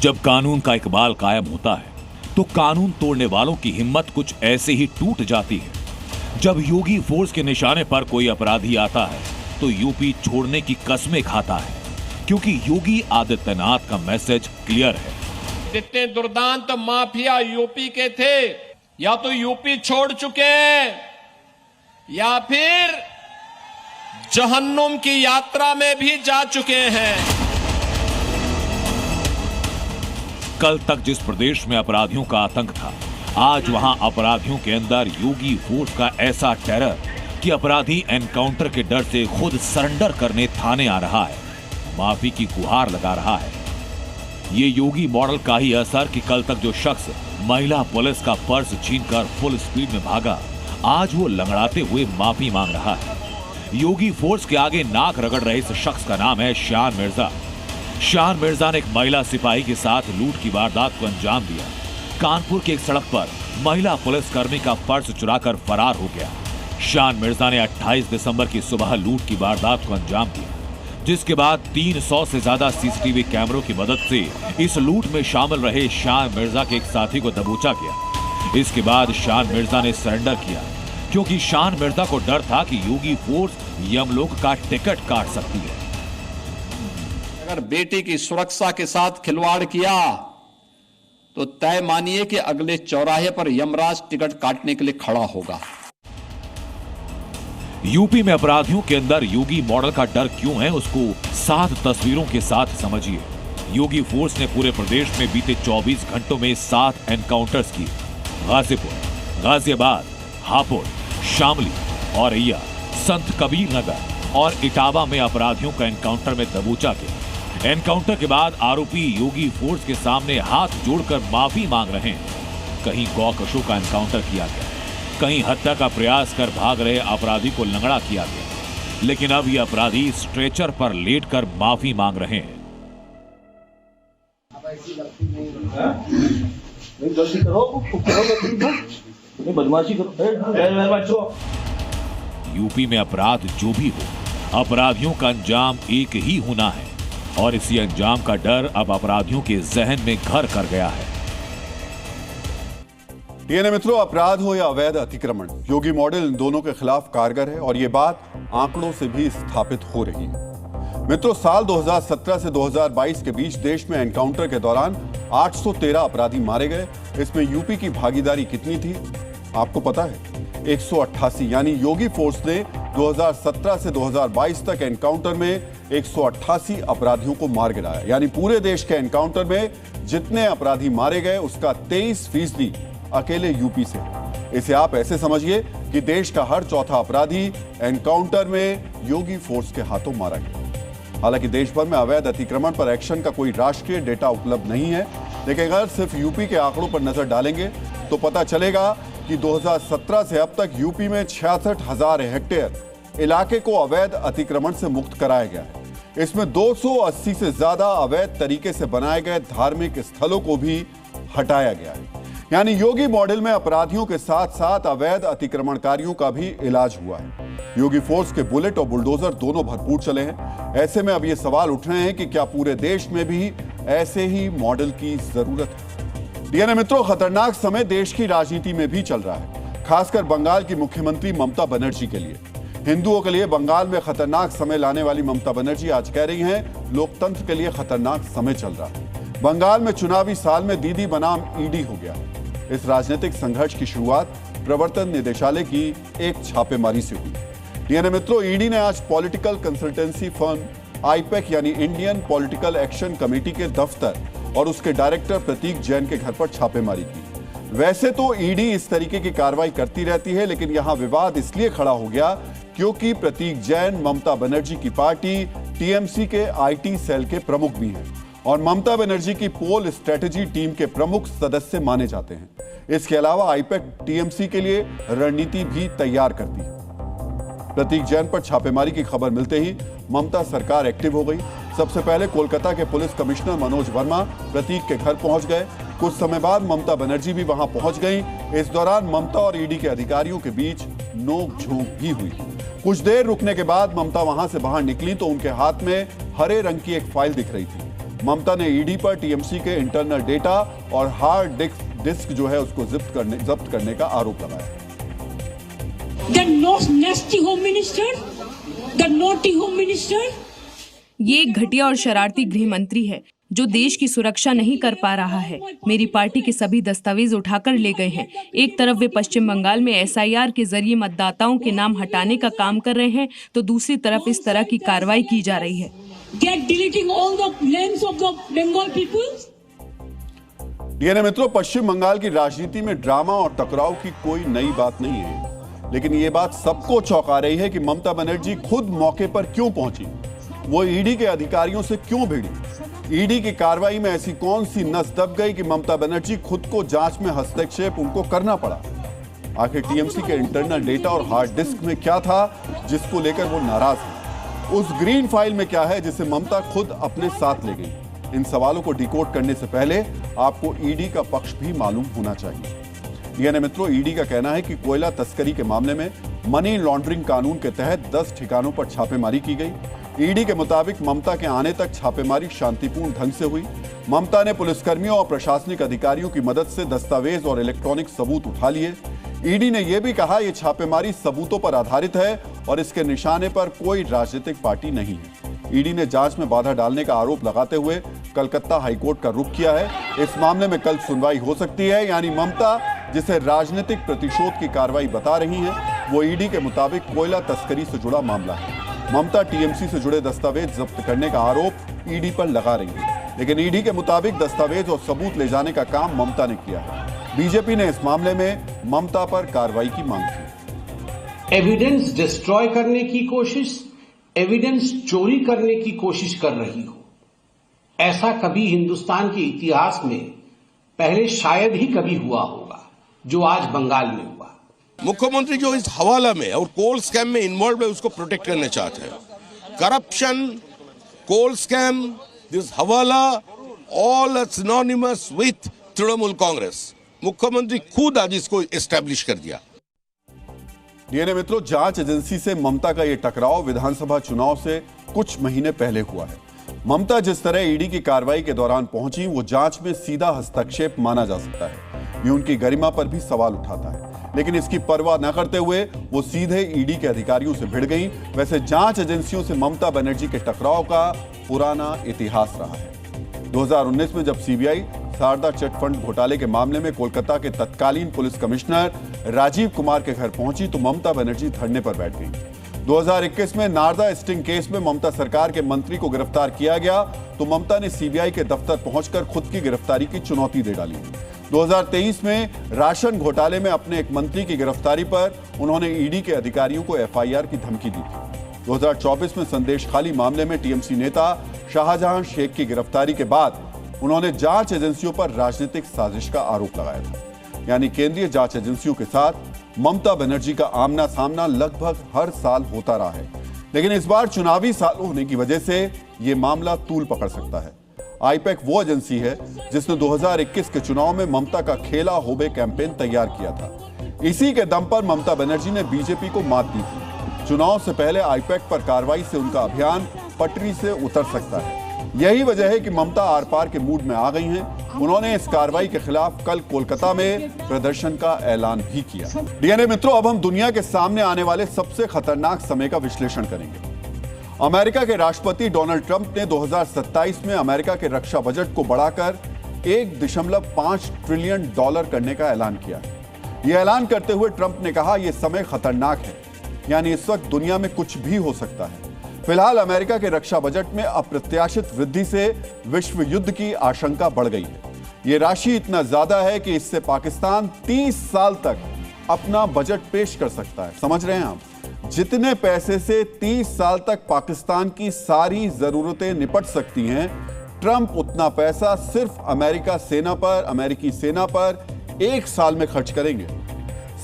जब कानून का इकबाल कायम होता है तो कानून तोड़ने वालों की हिम्मत कुछ ऐसे ही टूट जाती है। जब योगी फोर्स के निशाने पर कोई अपराधी आता है तो यूपी छोड़ने की कस्में खाता है, क्योंकि योगी आदित्यनाथ का मैसेज क्लियर है। जितने दुर्दांत माफिया यूपी के थे, या तो यूपी छोड़ चुके हैं या फिर जहन्नुम की यात्रा में भी जा चुके हैं। कल तक जिस प्रदेश में अपराधियों का आतंक था, आज वहां अपराधियों के अंदर योगी फोर्स का ऐसा टेरर कि अपराधी एनकाउंटर के डर से खुद सरेंडर करने थाने आ रहा है, माफी की गुहार लगा रहा है। ये योगी मॉडल का ही असर कि कल तक जो शख्स महिला पुलिस का पर्स छीनकर फुल स्पीड में भागा, आज वो लंगड़ाते हुए माफी मांग रहा है। योगी फोर्स के आगे नाक रगड़ रहे इस शख्स का नाम है शान मिर्जा। शान मिर्जा ने एक महिला सिपाही के साथ लूट की वारदात को अंजाम दिया। कानपुर की एक सड़क पर महिला पुलिसकर्मी का पर्स चुराकर फरार हो गया। शान मिर्जा ने 28 दिसंबर की सुबह लूट की वारदात को अंजाम दिया, जिसके बाद 300 से ज्यादा सीसीटीवी कैमरों की मदद से इस लूट में शामिल रहे शान मिर्जा के एक साथी को दबोचा गया। इसके बाद शान मिर्जा ने सरेंडर किया, क्योंकि शान मिर्जा को डर था कि योगी फोर्स यमलोक का टिकट काट सकती है। अगर बेटी की सुरक्षा के साथ खिलवाड़ किया तो तय मानिए कि अगले चौराहे पर यमराज टिकट काटने के लिए खड़ा होगा। यूपी में अपराधियों के अंदर योगी मॉडल का डर क्यों है, उसको 7 तस्वीरों के साथ समझिए। योगी फोर्स ने पूरे प्रदेश में बीते 24 घंटों में 7 एनकाउंटर्स किए। गाजीपुर, गाजियाबाद, हापुड़, शामली, औरैया, संत कबीर नगर और इटावा में अपराधियों का एनकाउंटर में दबोचा गया। एनकाउंटर के बाद आरोपी योगी फोर्स के सामने हाथ जोड़कर माफी मांग रहे हैं। कहीं गौकशों का एनकाउंटर किया गया, कहीं हत्या का प्रयास कर भाग रहे अपराधी को लंगड़ा किया गया, लेकिन अब ये अपराधी स्ट्रेचर पर लेटकर माफी मांग रहे हैं। यूपी में अपराध जो भी हो, अपराधियों का अंजाम एक ही होना है, और इसी अंजाम का डर अब अपराधियों के जहन में घर कर गया है। डीएनए मित्रों, अपराध हो या अवैध अतिक्रमण, योगी मॉडल इन दोनों के खिलाफ कारगर है और ये बात आंकड़ों से भी स्थापित हो रही है। मित्रों, साल 2017 से 2022 के बीच देश में एनकाउंटर के दौरान 813 अपराधी मारे गए। इसमें यूपी की भागीदारी कितनी थी आपको पता है? 188। यानी योगी फोर्स ने 2017 से 2022 तक एनकाउंटर में 188 अपराधियों को मार गिराया। यानी पूरे देश के एनकाउंटर में जितने अपराधी मारे गए उसका 23% अकेले यूपी से। इसे आप ऐसे समझिए कि देश का हर चौथा अपराधी एनकाउंटर में योगी फोर्स के हाथों मारा गया। हालांकि देश भर में अवैध अतिक्रमण पर एक्शन का कोई राष्ट्रीय डेटा उपलब्ध नहीं है, लेकिन अगर सिर्फ यूपी के आंकड़ों पर नजर डालेंगे तो पता चलेगा कि 2017 से अब तक यूपी में 66,000 हेक्टेयर इलाके को अवैध अतिक्रमण से मुक्त कराया गया है। इसमें 280 से ज्यादा अवैध तरीके से बनाए गए धार्मिक स्थलों को भी हटाया गया है। यानी योगी मॉडल में अपराधियों के साथ साथ अवैध अतिक्रमणकारियों का भी इलाज हुआ है। योगी फोर्स के बुलेट और बुलडोजर दोनों भरपूर चले हैं। ऐसे में अब ये सवाल उठ रहे हैं कि क्या पूरे देश में भी ऐसे ही मॉडल की जरूरत है? डीएनए मित्रों, खतरनाक समय देश की राजनीति में भी चल रहा है, खासकर बंगाल की मुख्यमंत्री ममता बनर्जी के लिए। हिंदुओं के लिए बंगाल में खतरनाक समय लाने वाली ममता बनर्जी आज कह रही हैं, लोकतंत्र के लिए खतरनाक समय चल रहा है। बंगाल में चुनावी साल में दीदी बनाम ईडी हो गया। इस राजनीतिक संघर्ष की शुरुआत प्रवर्तन निदेशालय की एक छापेमारी से हुई। डीएनए मित्रों, ईडी ने आज पॉलिटिकल कंसल्टेंसी फर्म आईपैक यानी इंडियन पॉलिटिकल एक्शन कमेटी के दफ्तर और उसके डायरेक्टर प्रतीक जैन के घर पर छापेमारी की। वैसे तो ईडी इस तरीके की कार्रवाई करती रहती है, लेकिन यहां विवाद इसलिए खड़ा हो गया क्योंकि प्रतीक जैन ममता बनर्जी की पार्टी टीएमसी के आईटी सेल के प्रमुख भी हैं और ममता बनर्जी की पोल स्ट्रेटेजी टीम के प्रमुख सदस्य माने जाते हैं। इसके अलावा आईपैक टीएमसी के लिए रणनीति भी तैयार करती है। प्रतीक जैन पर छापेमारी की खबर मिलते ही ममता सरकार एक्टिव हो गई। सबसे पहले कोलकाता के पुलिस कमिश्नर मनोज वर्मा प्रतीक के घर पहुंच गए। कुछ समय बाद ममता बनर्जी भी वहां पहुंच गई। इस दौरान ममता और ईडी के अधिकारियों के बीच नोक-झोंक भी हुई। कुछ देर रुकने के बाद ममता वहां से बाहर निकली तो उनके हाथ में हरे रंग की एक फाइल दिख रही थी। ममता ने ईडी पर टीएमसी के इंटरनल डेटा और हार्ड डिस्क जो है उसको जब्त करने का आरोप लगाया। ये एक घटिया और शरारती गृह मंत्री है जो देश की सुरक्षा नहीं कर पा रहा है। मेरी पार्टी के सभी दस्तावेज उठाकर ले गए हैं। एक तरफ वे पश्चिम बंगाल में एसआईआर के जरिए मतदाताओं के नाम हटाने का काम कर रहे हैं तो दूसरी तरफ इस तरह की कार्रवाई की जा रही है। डीएनए मित्रों, पश्चिम बंगाल की राजनीति में ड्रामा और टकराव की कोई नई बात नहीं है, लेकिन ये बात सबको चौंका रही है कि ममता बनर्जी खुद मौके पर क्यों पहुंची, वो ईडी के अधिकारियों से क्यों भिड़ी। ईडी की कार्रवाई में ऐसी कौन सी नस दब गई कि ममता बनर्जी खुद को जांच में हस्तक्षेप उनको करना पड़ा। आखिर टीएमसी के इंटरनल डेटा और हार्ड डिस्क में क्या था जिसको लेकर वो नाराज है। उस ग्रीन फाइल में क्या है जिसे ममता खुद अपने साथ ले गई। इन सवालों को डिकोड करने से पहले आपको ईडी का पक्ष भी मालूम होना चाहिए। डीएनए मित्रों, ईडी का कहना है कि कोयला तस्करी के मामले में मनी लॉन्ड्रिंग कानून के तहत 10 ठिकानों पर छापेमारी की गई। ईडी के मुताबिक ममता के आने तक छापेमारी शांतिपूर्ण ढंग से हुई। ममता ने पुलिसकर्मियों और प्रशासनिक अधिकारियों की मदद से दस्तावेज और इलेक्ट्रॉनिक सबूत उठा लिए। ईडी ने यह भी कहा यह छापेमारी सबूतों पर आधारित है और इसके निशाने पर कोई राजनीतिक पार्टी नहीं है। ईडी ने जांच में बाधा डालने का आरोप लगाते हुए कलकत्ता हाईकोर्ट का रुख किया है। इस मामले में कल सुनवाई हो सकती है, यानी ममता जिसे राजनीतिक प्रतिशोध की कार्रवाई बता रही हैं, वो ईडी के मुताबिक कोयला तस्करी से जुड़ा मामला है। ममता टीएमसी से जुड़े दस्तावेज जब्त करने का आरोप ईडी पर लगा रही है, लेकिन ईडी के मुताबिक दस्तावेज और सबूत ले जाने का काम ममता ने किया है। बीजेपी ने इस मामले में ममता पर कार्रवाई की मांग की। एविडेंस डिस्ट्रॉय करने की कोशिश, एविडेंस चोरी करने की कोशिश कर रही हो, ऐसा कभी हिंदुस्तान के इतिहास में पहले शायद ही कभी हुआ होगा जो आज बंगाल में हुआ। मुख्यमंत्री जो इस हवाला में और कोल स्कैम में इन्वॉल्व है उसको प्रोटेक्ट करना चाहते हैं। करप्शन, कोल स्कैम, दिस हवाला all synonymous with Trinamool Congress. मुख्यमंत्री खुद आज इसको एस्टैब्लिश कर दिया। डीएनए मित्रों, जांच एजेंसी से ममता का यह टकराव विधानसभा चुनाव से कुछ महीने पहले हुआ है। ममता जिस तरह ईडी की कार्रवाई के दौरान पहुंची वो जांच में सीधा हस्तक्षेप माना जा सकता है। ये उनकी गरिमा पर भी सवाल उठाता है, लेकिन इसकी परवाह न करते हुए वो सीधे ईडी के अधिकारियों से भिड़ गई। वैसे जांच एजेंसियों से ममता बनर्जी के टकराव का पुराना इतिहास रहा है। 2019 में जब सीबीआई शारदा चिट फंड घोटाले के मामले में कोलकाता के तत्कालीन पुलिस कमिश्नर राजीव कुमार के घर पहुंची तो ममता बनर्जी धरने पर बैठ गई। 2021 में नारदा स्टिंग केस में ममता सरकार के मंत्री को गिरफ्तार किया गया तो ममता ने सीबीआई के दफ्तर पहुंचकर खुद की गिरफ्तारी की चुनौती दे डाली। 2023 में राशन घोटाले में अपने एक मंत्री की गिरफ्तारी पर उन्होंने ईडी के अधिकारियों को एफआईआर की धमकी दी थी। 2024 में संदेश खाली मामले में टीएमसी नेता शाहजहां शेख की गिरफ्तारी के बाद उन्होंने जांच एजेंसियों पर राजनीतिक साजिश का आरोप लगाया था। यानी केंद्रीय जांच एजेंसियों के साथ ममता बनर्जी का आमना सामना लगभग हर साल होता रहा है, लेकिन इस बार चुनावी साल होने की वजह से यह मामला तूल पकड़ सकता है। आईपैक वो एजेंसी है जिसने 2021 के चुनाव में ममता का खेला होबे कैंपेन तैयार किया था। इसी के दम पर ममता बनर्जी ने बीजेपी को मात दी थी। चुनाव से पहले आईपैक पर कार्रवाई से उनका अभियान पटरी से उतर सकता है। यही वजह है कि ममता आर पार के मूड में आ गई हैं। उन्होंने इस कार्रवाई के खिलाफ कल कोलकाता में प्रदर्शन का ऐलान भी किया। डीएनए मित्रों, अब हम दुनिया के सामने आने वाले सबसे खतरनाक समय का विश्लेषण करेंगे। अमेरिका के राष्ट्रपति डोनाल्ड ट्रंप ने 2027 में अमेरिका के रक्षा बजट को बढ़ाकर $1.5 ट्रिलियन करने का ऐलान किया है। यह ऐलान करते हुए ट्रंप ने कहा यह समय खतरनाक है, यानी इस वक्त दुनिया में कुछ भी हो सकता है। फिलहाल अमेरिका के रक्षा बजट में अप्रत्याशित वृद्धि से विश्व युद्ध की आशंका बढ़ गई है। यह राशि इतना ज्यादा है कि इससे पाकिस्तान 30 साल तक अपना बजट पेश कर सकता है। समझ रहे हैं आप? जितने पैसे से 30 साल तक पाकिस्तान की सारी जरूरतें निपट सकती हैं, ट्रंप उतना पैसा सिर्फ अमेरिकी सेना पर 1 साल में खर्च करेंगे।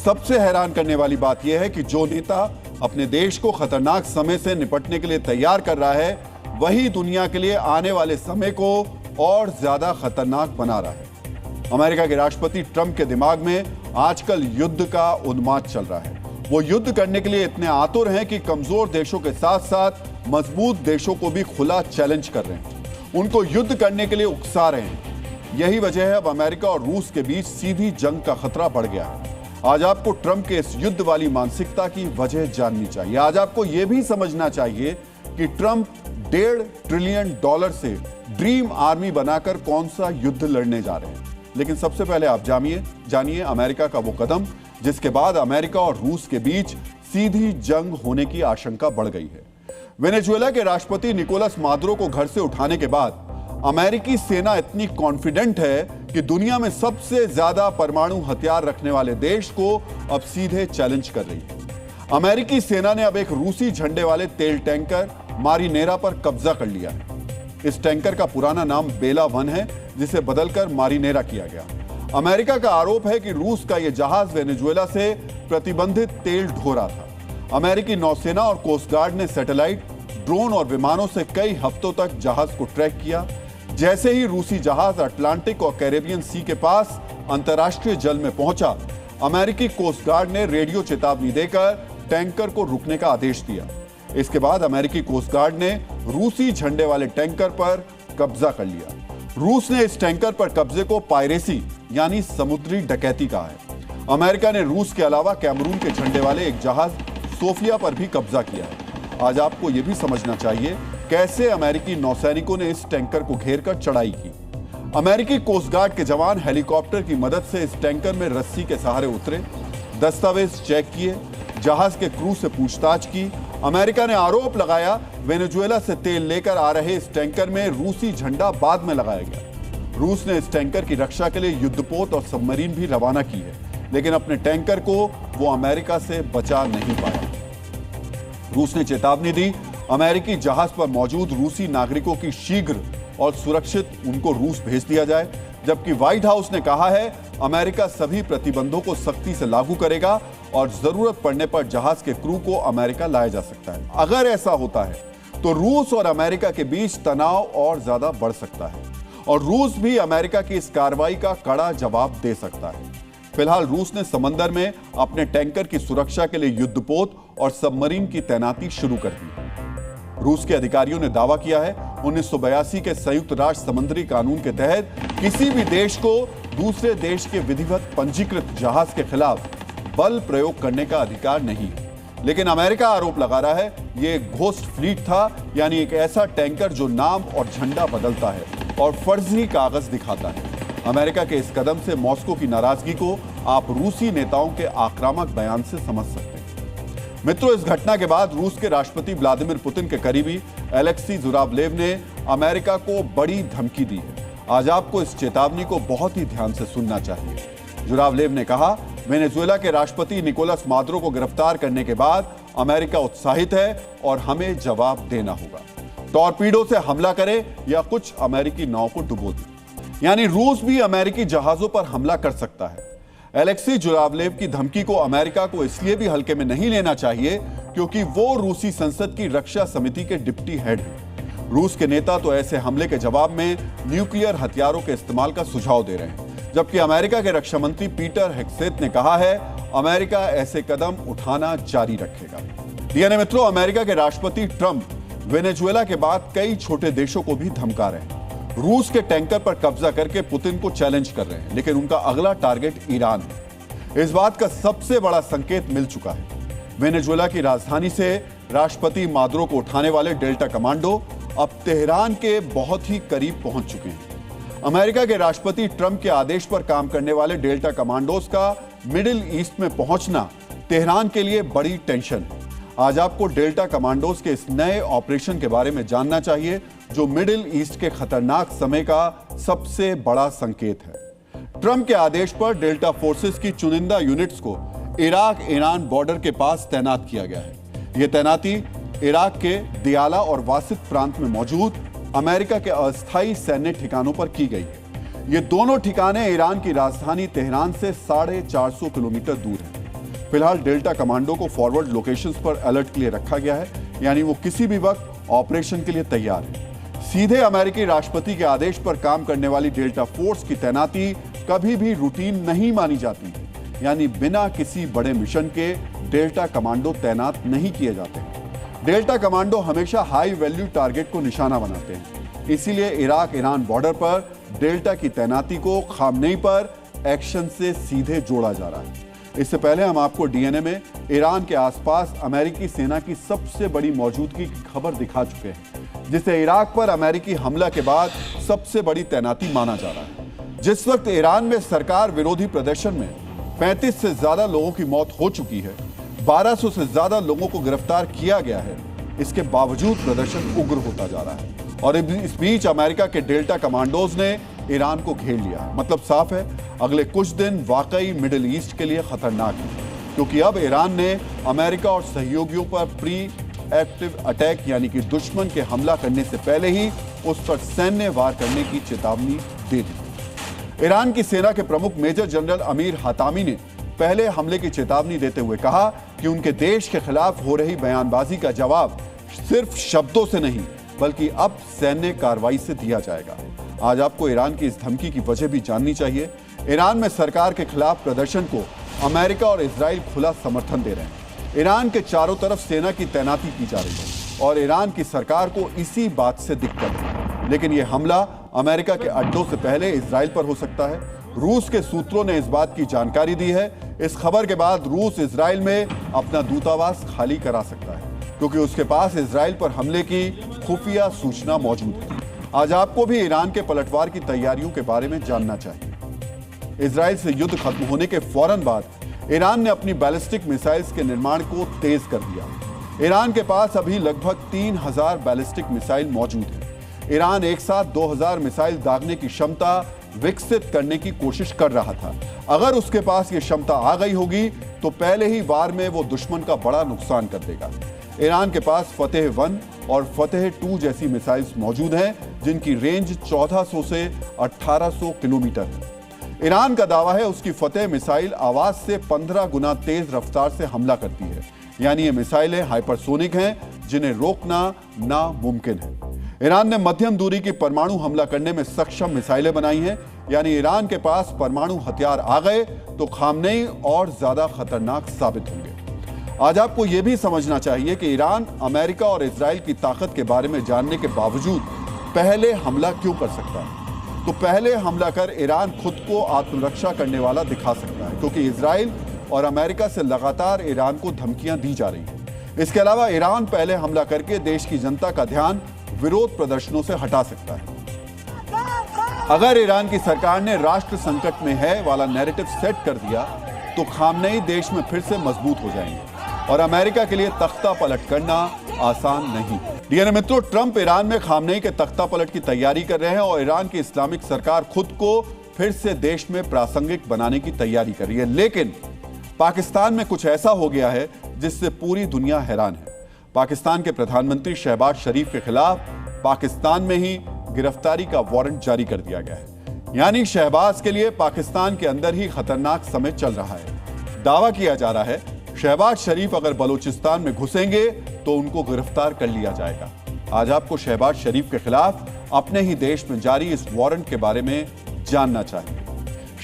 सबसे हैरान करने वाली बात यह है कि जो नेता अपने देश को खतरनाक समय से निपटने के लिए तैयार कर रहा है, वही दुनिया के लिए आने वाले समय को और ज्यादा खतरनाक बना रहा है। अमेरिका के राष्ट्रपति ट्रंप के दिमाग में आजकल युद्ध का उन्माद चल रहा है। वो युद्ध करने के लिए इतने आतुर हैं कि कमजोर देशों के साथ साथ मजबूत देशों को भी खुला चैलेंज कर रहे हैं, उनको युद्ध करने के लिए उकसा रहे हैं। यही वजह है अब अमेरिका और रूस के बीच सीधी जंग का खतरा बढ़ गया है। आज आपको ट्रंप के इस युद्ध वाली मानसिकता की वजह जाननी चाहिए। आज आपको यह भी समझना चाहिए कि ट्रंप $1.5 ट्रिलियन से ड्रीम आर्मी बनाकर कौन सा युद्ध लड़ने जा रहे हैं। लेकिन सबसे पहले आप जानिए अमेरिका का वो कदम जिसके बाद अमेरिका और रूस के बीच सीधी जंग होने की आशंका बढ़ गई है। वेनेजुएला के राष्ट्रपति निकोलस मादुरो को घर से उठाने के बाद अमेरिकी सेना इतनी कॉन्फिडेंट है कि दुनिया में सबसे ज्यादा परमाणु हथियार रखने वाले देश को अब सीधे चैलेंज कर रही है। अमेरिकी सेना ने अब एक रूसी झंडे वाले तेल टैंकर मारिनेरा पर कब्जा कर लिया है। इस टैंकर का पुराना नाम बेला 1 है, जिसे बदलकर मारिनेरा किया गया। अमेरिका का आरोप है कि रूस का यह जहाज वेनेजुएला से प्रतिबंधित तेल ढो रहा था। अमेरिकी नौसेना और कोस्ट गार्ड ने सैटेलाइट, ड्रोन और विमानों से कई हफ्तों तक जहाज को ट्रैक किया। जैसे ही रूसी जहाज अटलांटिक और कैरेबियन सी के पास अंतर्राष्ट्रीय जल में पहुंचा, अमेरिकी कोस्ट गार्ड ने रेडियो चेतावनी देकर टैंकर को रुकने का आदेश दिया। इसके बाद अमेरिकी कोस्ट गार्ड ने रूसी झंडे वाले टैंकर पर कब्जा कर लिया। रूस ने इस टैंकर पर कब्जे को पायरेसी यानी समुद्री डकैती कहा है। अमेरिका ने रूस के अलावा कैमरून के झंडे वाले एक जहाज सोफिया पर भी कब्जा किया है। आज आपको यह भी समझना चाहिए कैसे अमेरिकी नौसैनिकों ने इस टैंकर को घेरकर चढ़ाई की। अमेरिकी कोस्ट गार्ड के जवान हेलीकॉप्टर की मदद से इस टैंकर में रस्सी के सहारे उतरे, दस्तावेज चेक किए, जहाज के क्रू से पूछताछ की। अमेरिका ने आरोप लगाया वेनेजुएला से तेल लेकर आ रहे इस टैंकर में रूसी झंडा बाद में लगाया गया। रूस ने इस टैंकर की रक्षा के लिए युद्धपोत और सबमरीन भी रवाना की है, लेकिन अपने टैंकर को वो अमेरिका से बचा नहीं पाया। रूस ने चेतावनी दी अमेरिकी जहाज पर मौजूद रूसी नागरिकों की शीघ्र और सुरक्षित उनको रूस भेज दिया जाए, जबकि व्हाइट हाउस ने कहा है अमेरिका सभी प्रतिबंधों को सख्ती से लागू करेगा और जरूरत पड़ने पर जहाज के क्रू को अमेरिका लाया जा सकता है। अगर ऐसा होता है तो रूस और अमेरिका के बीच तनाव और ज्यादा बढ़ सकता है और रूस भी अमेरिका की इस कार्रवाई का कड़ा जवाब दे सकता है। फिलहाल रूस ने समंदर में अपने टैंकर की सुरक्षा के लिए युद्धपोत और सबमरीन की तैनाती शुरू कर दी। रूस के अधिकारियों ने दावा किया है 1982 के संयुक्त राष्ट्र समुद्री कानून के तहत किसी भी देश को दूसरे देश के विधिवत पंजीकृत जहाज के खिलाफ बल प्रयोग करने का अधिकार नहीं है। लेकिन अमेरिका आरोप लगा रहा है यह एक घोस्ट फ्लीट था, यानी एक ऐसा टैंकर जो नाम और झंडा बदलता है और फर्जी कागज दिखाता है। अमेरिका के इस कदम से मॉस्को की नाराजगी को आप रूसी नेताओं के आक्रामक बयान से समझ सकते हैं। मित्रों, इस घटना के बाद रूस के राष्ट्रपति व्लादिमीर पुतिन के करीबी एलेक्सी जुरावलेव ने अमेरिका को बड़ी धमकी दी है। आज आपको इस चेतावनी को बहुत ही ध्यान से सुनना चाहिए। जुरावलेव ने कहा, वेनेजुएला के राष्ट्रपति निकोलस मादुरो को गिरफ्तार करने के बाद अमेरिका उत्साहित है और हमें जवाब देना होगा। टॉर्पीडो से हमला करे या कुछ अमेरिकी नाव को डुबो दे, यानी रूस भी अमेरिकी जहाजों पर हमला कर सकता है। एलेक्सी जुरावलेव की धमकी को अमेरिका को इसलिए भी हल्के में नहीं लेना चाहिए क्योंकि वो रूसी संसद की रक्षा समिति के डिप्टी हेड हैं। रूस के नेता तो ऐसे हमले के जवाब में न्यूक्लियर हथियारों के इस्तेमाल का सुझाव दे रहे हैं, जबकि अमेरिका के रक्षा मंत्री पीटर हेग्सेथ ने कहा है अमेरिका ऐसे कदम उठाना जारी रखेगा। मित्रों, अमेरिका के राष्ट्रपति ट्रंप वेनेजुएला के बाद कई छोटे देशों को भी धमका रहे हैं। रूस के टैंकर पर कब्जा करके पुतिन को चैलेंज कर रहे हैं, लेकिन उनका अगला टारगेट ईरान है। इस बात का सबसे बड़ा संकेत मिल चुका है। वेनेजुएला की राजधानी से राष्ट्रपति मादुरो को उठाने वाले डेल्टा कमांडो अब तेहरान के बहुत ही करीब पहुंच चुके हैं। अमेरिका के राष्ट्रपति ट्रंप के आदेश पर काम करने वाले डेल्टा कमांडोज का मिडिल ईस्ट में पहुंचना तेहरान के लिए बड़ी टेंशन है। आज आपको डेल्टा कमांडोज के इस नए ऑपरेशन के बारे में जानना चाहिए, जो मिडिल ईस्ट के खतरनाक समय का सबसे बड़ा संकेत है। ट्रंप के आदेश पर डेल्टा फोर्सेस की चुनिंदा यूनिट्स को इराक ईरान बॉर्डर के पास तैनात किया गया है। यह तैनाती इराक के दियाला और वासित प्रांत में मौजूद अमेरिका के अस्थायी सैन्य ठिकानों पर की गई है। ये दोनों ठिकाने ईरान की राजधानी तेहरान से 450 किलोमीटर दूर हैं। फिलहाल डेल्टा कमांडो को फॉरवर्ड लोकेशंस पर अलर्ट के लिए रखा गया है, यानी वो किसी भी वक्त ऑपरेशन के लिए तैयार है। सीधे अमेरिकी राष्ट्रपति के आदेश पर काम करने वाली डेल्टा फोर्स की तैनाती कभी भी रूटीन नहीं मानी जाती। यानी बिना किसी बड़े मिशन के डेल्टा कमांडो तैनात नहीं किए जाते हैं। डेल्टा कमांडो हमेशा हाई वैल्यू टारगेट को निशाना बनाते हैं। इसीलिए इराक ईरान बॉर्डर पर डेल्टा की तैनाती को खामनेई पर एक्शन से सीधे जोड़ा जा रहा है। इससे पहले हम आपको डीएनए में ईरान के आसपास अमेरिकी सेना की सबसे बड़ी मौजूदगी की खबर दिखा चुके हैं, जिसे इराक पर अमेरिकी हमला के बाद सबसे बड़ी तैनाती माना जा रहा है। जिस वक्त ईरान में सरकार विरोधी प्रदर्शन में 35 से ज्यादा लोगों की मौत हो चुकी है, 1200 से ज्यादा लोगों को गिरफ्तार किया गया है, इसके बावजूद प्रदर्शन उग्र होता जा रहा है। और इस बीच अमेरिका के डेल्टा कमांडोज ने ईरान को घेर लिया। मतलब साफ है, अगले कुछ दिन वाकई मिडिल ईस्ट के लिए खतरनाक है, क्योंकि अब ईरान ने अमेरिका और सहयोगियों पर प्री एक्टिव अटैक यानी कि दुश्मन के हमला करने से पहले ही उस पर सैन्य वार करने की चेतावनी दे दी। ईरान की सेना के प्रमुख मेजर जनरल अमीर हातामी ने पहले हमले की चेतावनी देते हुए कहा कि उनके देश के खिलाफ हो रही बयानबाजी का जवाब सिर्फ शब्दों से नहीं बल्कि अब सैन्य कार्रवाई से दिया जाएगा। आज आपको ईरान की इस धमकी की वजह भी जाननी चाहिए। ईरान में सरकार के खिलाफ प्रदर्शन को अमेरिका और इजराइल खुला समर्थन दे रहे हैं। ईरान के चारों तरफ सेना की तैनाती की जा रही है और ईरान की सरकार को इसी बात से दिक्कत है। लेकिन यह हमला अमेरिका के अड्डों से पहले इजराइल पर हो सकता है। रूस के सूत्रों ने इस बात की जानकारी दी है। इस खबर के बाद रूस इजराइल में अपना दूतावास खाली करा सकता है, क्योंकि उसके पास इजराइल पर हमले की खुफिया सूचना मौजूद है। आज आपको भी ईरान के पलटवार की तैयारियों के बारे में जानना चाहिए। इजराइल से युद्ध खत्म होने के फौरन बाद ईरान ने अपनी बैलिस्टिक मिसाइल्स के निर्माण को तेज कर दिया। ईरान के पास अभी लगभग 3000 बैलिस्टिक मिसाइल मौजूद है। ईरान एक साथ 2000 मिसाइल दागने की क्षमता विकसित करने की कोशिश कर रहा था। अगर उसके पास ये क्षमता आ गई होगी तो पहले ही वार में वो दुश्मन का बड़ा नुकसान कर देगा। ईरान के पास फतेह 1 और फतेह 2 जैसी मिसाइल्स मौजूद हैं, जिनकी रेंज 1400 से 1800 किलोमीटर है। ईरान का दावा है उसकी फतेह मिसाइल आवाज से 15 गुना तेज रफ्तार से हमला करती है, यानी ये मिसाइलें हाइपरसोनिक हैं, जिन्हें रोकना नामुमकिन है। ईरान ने मध्यम दूरी की परमाणु हमला करने में सक्षम मिसाइलें बनाई हैं, यानी ईरान के पास परमाणु हथियार आ गए तो खामनेई और ज्यादा खतरनाक साबित होंगे। आज आपको यह भी समझना चाहिए कि ईरान अमेरिका और इजराइल की ताकत के बारे में जानने के बावजूद पहले हमला क्यों कर सकता है। तो पहले हमला कर ईरान खुद को आत्मरक्षा करने वाला दिखा सकता है, क्योंकि इजराइल और अमेरिका से लगातार ईरान को धमकियां दी जा रही हैं। इसके अलावा ईरान पहले हमला करके देश की जनता का ध्यान विरोध प्रदर्शनों से हटा सकता है। अगर ईरान की सरकार ने राष्ट्र संकट में है वाला नैरेटिव सेट कर दिया तो खामनेई देश में फिर से मजबूत हो जाएंगे और अमेरिका के लिए तख्ता पलट करना आसान नहीं। डीएनए मित्रों, ट्रंप ईरान में खामनेई के तख्ता पलट की तैयारी कर रहे हैं और ईरान की इस्लामिक सरकार खुद को फिर से देश में प्रासंगिक बनाने की तैयारी कर रही है। लेकिन पाकिस्तान में कुछ ऐसा हो गया है जिससे पूरी दुनिया हैरान है। पाकिस्तान के प्रधानमंत्री शहबाज शरीफ के खिलाफ पाकिस्तान में ही गिरफ्तारी का वारंट जारी कर दिया गया है, यानी शहबाज के लिए पाकिस्तान के अंदर ही खतरनाक समय चल रहा है। दावा किया जा रहा है शहबाज शरीफ अगर बलूचिस्तान में घुसेंगे तो उनको गिरफ्तार कर लिया जाएगा। आज आपको शहबाज शरीफ के खिलाफ अपने ही देश में जारी इस वारंट के बारे में जानना चाहिए।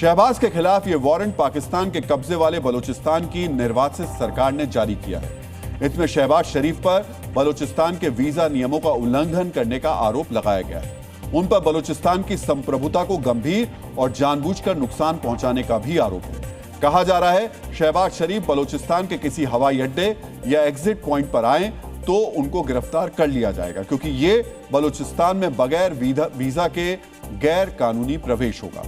शहबाज के खिलाफ यह वारंट पाकिस्तान के कब्जे वाले बलूचिस्तान की निर्वासित सरकार ने जारी किया है। इसमें शहबाज शरीफ पर बलूचिस्तान के वीजा नियमों का उल्लंघन करने का आरोप लगाया गया है। उन पर बलूचिस्तान की संप्रभुता को गंभीर और जानबूझकर नुकसान पहुंचाने का भी आरोप है। कहा जा रहा है शहबाज शरीफ बलूचिस्तान के किसी हवाई अड्डे या एग्जिट पॉइंट पर आए तो उनको गिरफ्तार कर लिया जाएगा, क्योंकि ये बलूचिस्तान में बगैर वीजा के गैर कानूनी प्रवेश होगा।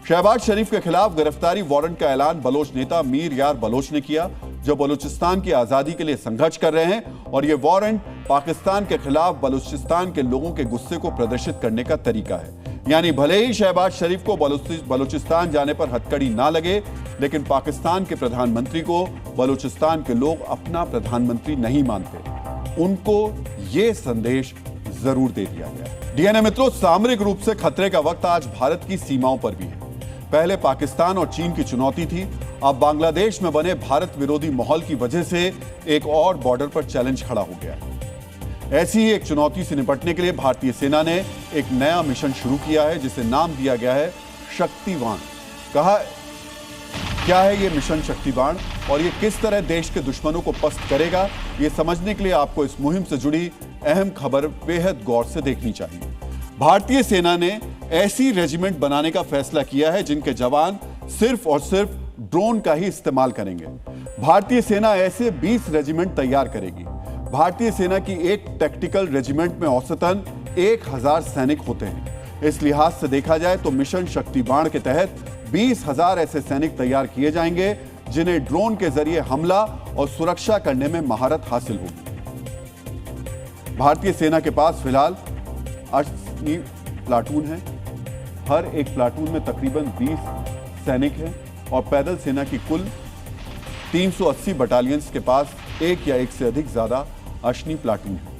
शहबाज शरीफ के खिलाफ गिरफ्तारी वारंट का ऐलान बलोच नेता मीर यार बलोच ने किया, जो बलूचिस्तान की आजादी के लिए संघर्ष कर रहे हैं। और यह वारंट पाकिस्तान के खिलाफ बलूचिस्तान के लोगों के गुस्से को प्रदर्शित करने का तरीका है। यानी भले ही शहबाज शरीफ को बलूचिस्तान जाने पर हथकड़ी ना लगे, लेकिन पाकिस्तान के प्रधानमंत्री को बलूचिस्तान के लोग अपना प्रधानमंत्री नहीं मानते। उनको यह संदेश जरूर दे दिया गया। डीएनए मित्रों, सामरिक रूप से खतरे का वक्त आज भारत की सीमाओं पर भी है। पहले पाकिस्तान और चीन की चुनौती थी, अब बांग्लादेश में बने भारत विरोधी माहौल की वजह से एक और बॉर्डर पर चैलेंज खड़ा हो गया है। ऐसी ही एक चुनौती से निपटने के लिए भारतीय सेना ने एक नया मिशन शुरू किया है, जिसे नाम दिया गया है शक्तिवान। कहा क्या है ये मिशन शक्ति बाण और ये किस तरह देश के दुश्मनों को पस्त करेगा, ये समझने के लिए आपको इस मुहिम से जुड़ी अहम खबर बेहद गौर से देखनी चाहिए। भारतीय सेना ने ऐसी रेजिमेंट बनाने का फैसला किया है जिनके जवान सिर्फ और सिर्फ ड्रोन का ही इस्तेमाल करेंगे। भारतीय सेना ऐसे 20 रेजिमेंट तैयार करेगी। भारतीय सेना की एक टैक्टिकल रेजिमेंट में औसतन 1000 सैनिक होते हैं। इस लिहाज से देखा जाए तो मिशन शक्ति बाण के तहत 20,000 ऐसे सैनिक तैयार किए जाएंगे जिन्हें ड्रोन के जरिए हमला और सुरक्षा करने में महारत हासिल होगी। भारतीय सेना के पास फिलहाल 80 प्लाटून है। हर एक प्लाटून में तकरीबन 20 सैनिक हैं और पैदल सेना की कुल 380 बटालियंस के पास एक या एक से अधिक ज्यादा अश्नी प्लाटून है।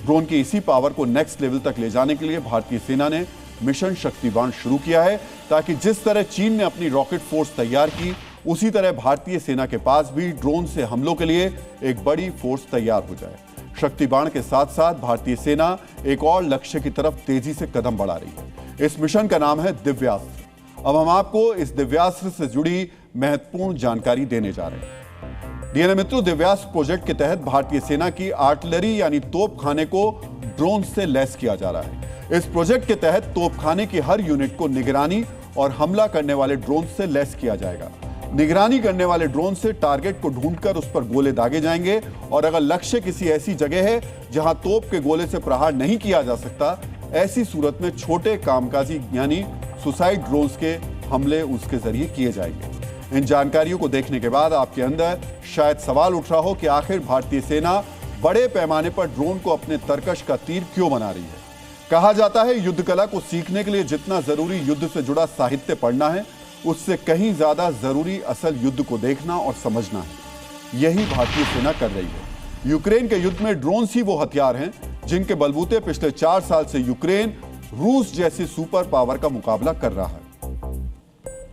ड्रोन की इसी पावर को नेक्स्ट लेवल तक ले जाने के लिए भारतीय सेना ने मिशन शक्ति बाण शुरू किया है, ताकि जिस तरह चीन ने अपनी रॉकेट फोर्स तैयार की, उसी तरह भारतीय सेना के पास भी ड्रोन से हमलों के लिए एक बड़ी फोर्स तैयार हो जाए। शक्ति बाण के साथ साथ भारतीय सेना एक और लक्ष्य की तरफ तेजी से कदम बढ़ा रही है। इस मिशन का नाम है दिव्यास्त्र। अब हम आपको इस दिव्यास्त्र से जुड़ी महत्वपूर्ण जानकारी देने जा रहे हैं। डीएनए मित्रों, दिव्यास्त्र प्रोजेक्ट के तहत भारतीय सेना की आर्टिलरी यानी तोपखाने को ड्रोन से लैस किया जा रहा है। इस प्रोजेक्ट के तहत तोपखाने की हर यूनिट को निगरानी और हमला करने वाले ड्रोन से लैस किया जाएगा। निगरानी करने वाले ड्रोन से टारगेट को ढूंढकर उस पर गोले दागे जाएंगे और अगर लक्ष्य किसी ऐसी जगह है जहां तोप के गोले से प्रहार नहीं किया जा सकता, ऐसी सूरत में छोटे कामकाजी यानी सुसाइड ड्रोन्स के हमले उसके जरिए किए जाएंगे। इन जानकारियों को देखने के बाद आपके अंदर शायद सवाल उठ रहा हो कि आखिर भारतीय सेना बड़े पैमाने पर ड्रोन को अपने तरकश का तीर क्यों बना रही है। कहा जाता है युद्ध कला को सीखने के लिए जितना जरूरी युद्ध से जुड़ा साहित्य पढ़ना है, उससे कहीं ज्यादा जरूरी असल युद्ध को देखना और समझना है। यही भारतीय सेना कर रही है। यूक्रेन के युद्ध में ड्रोन्स ही वो हथियार हैं जिनके बलबूते पिछले 4 साल से यूक्रेन रूस जैसी सुपर पावर का मुकाबला कर रहा है।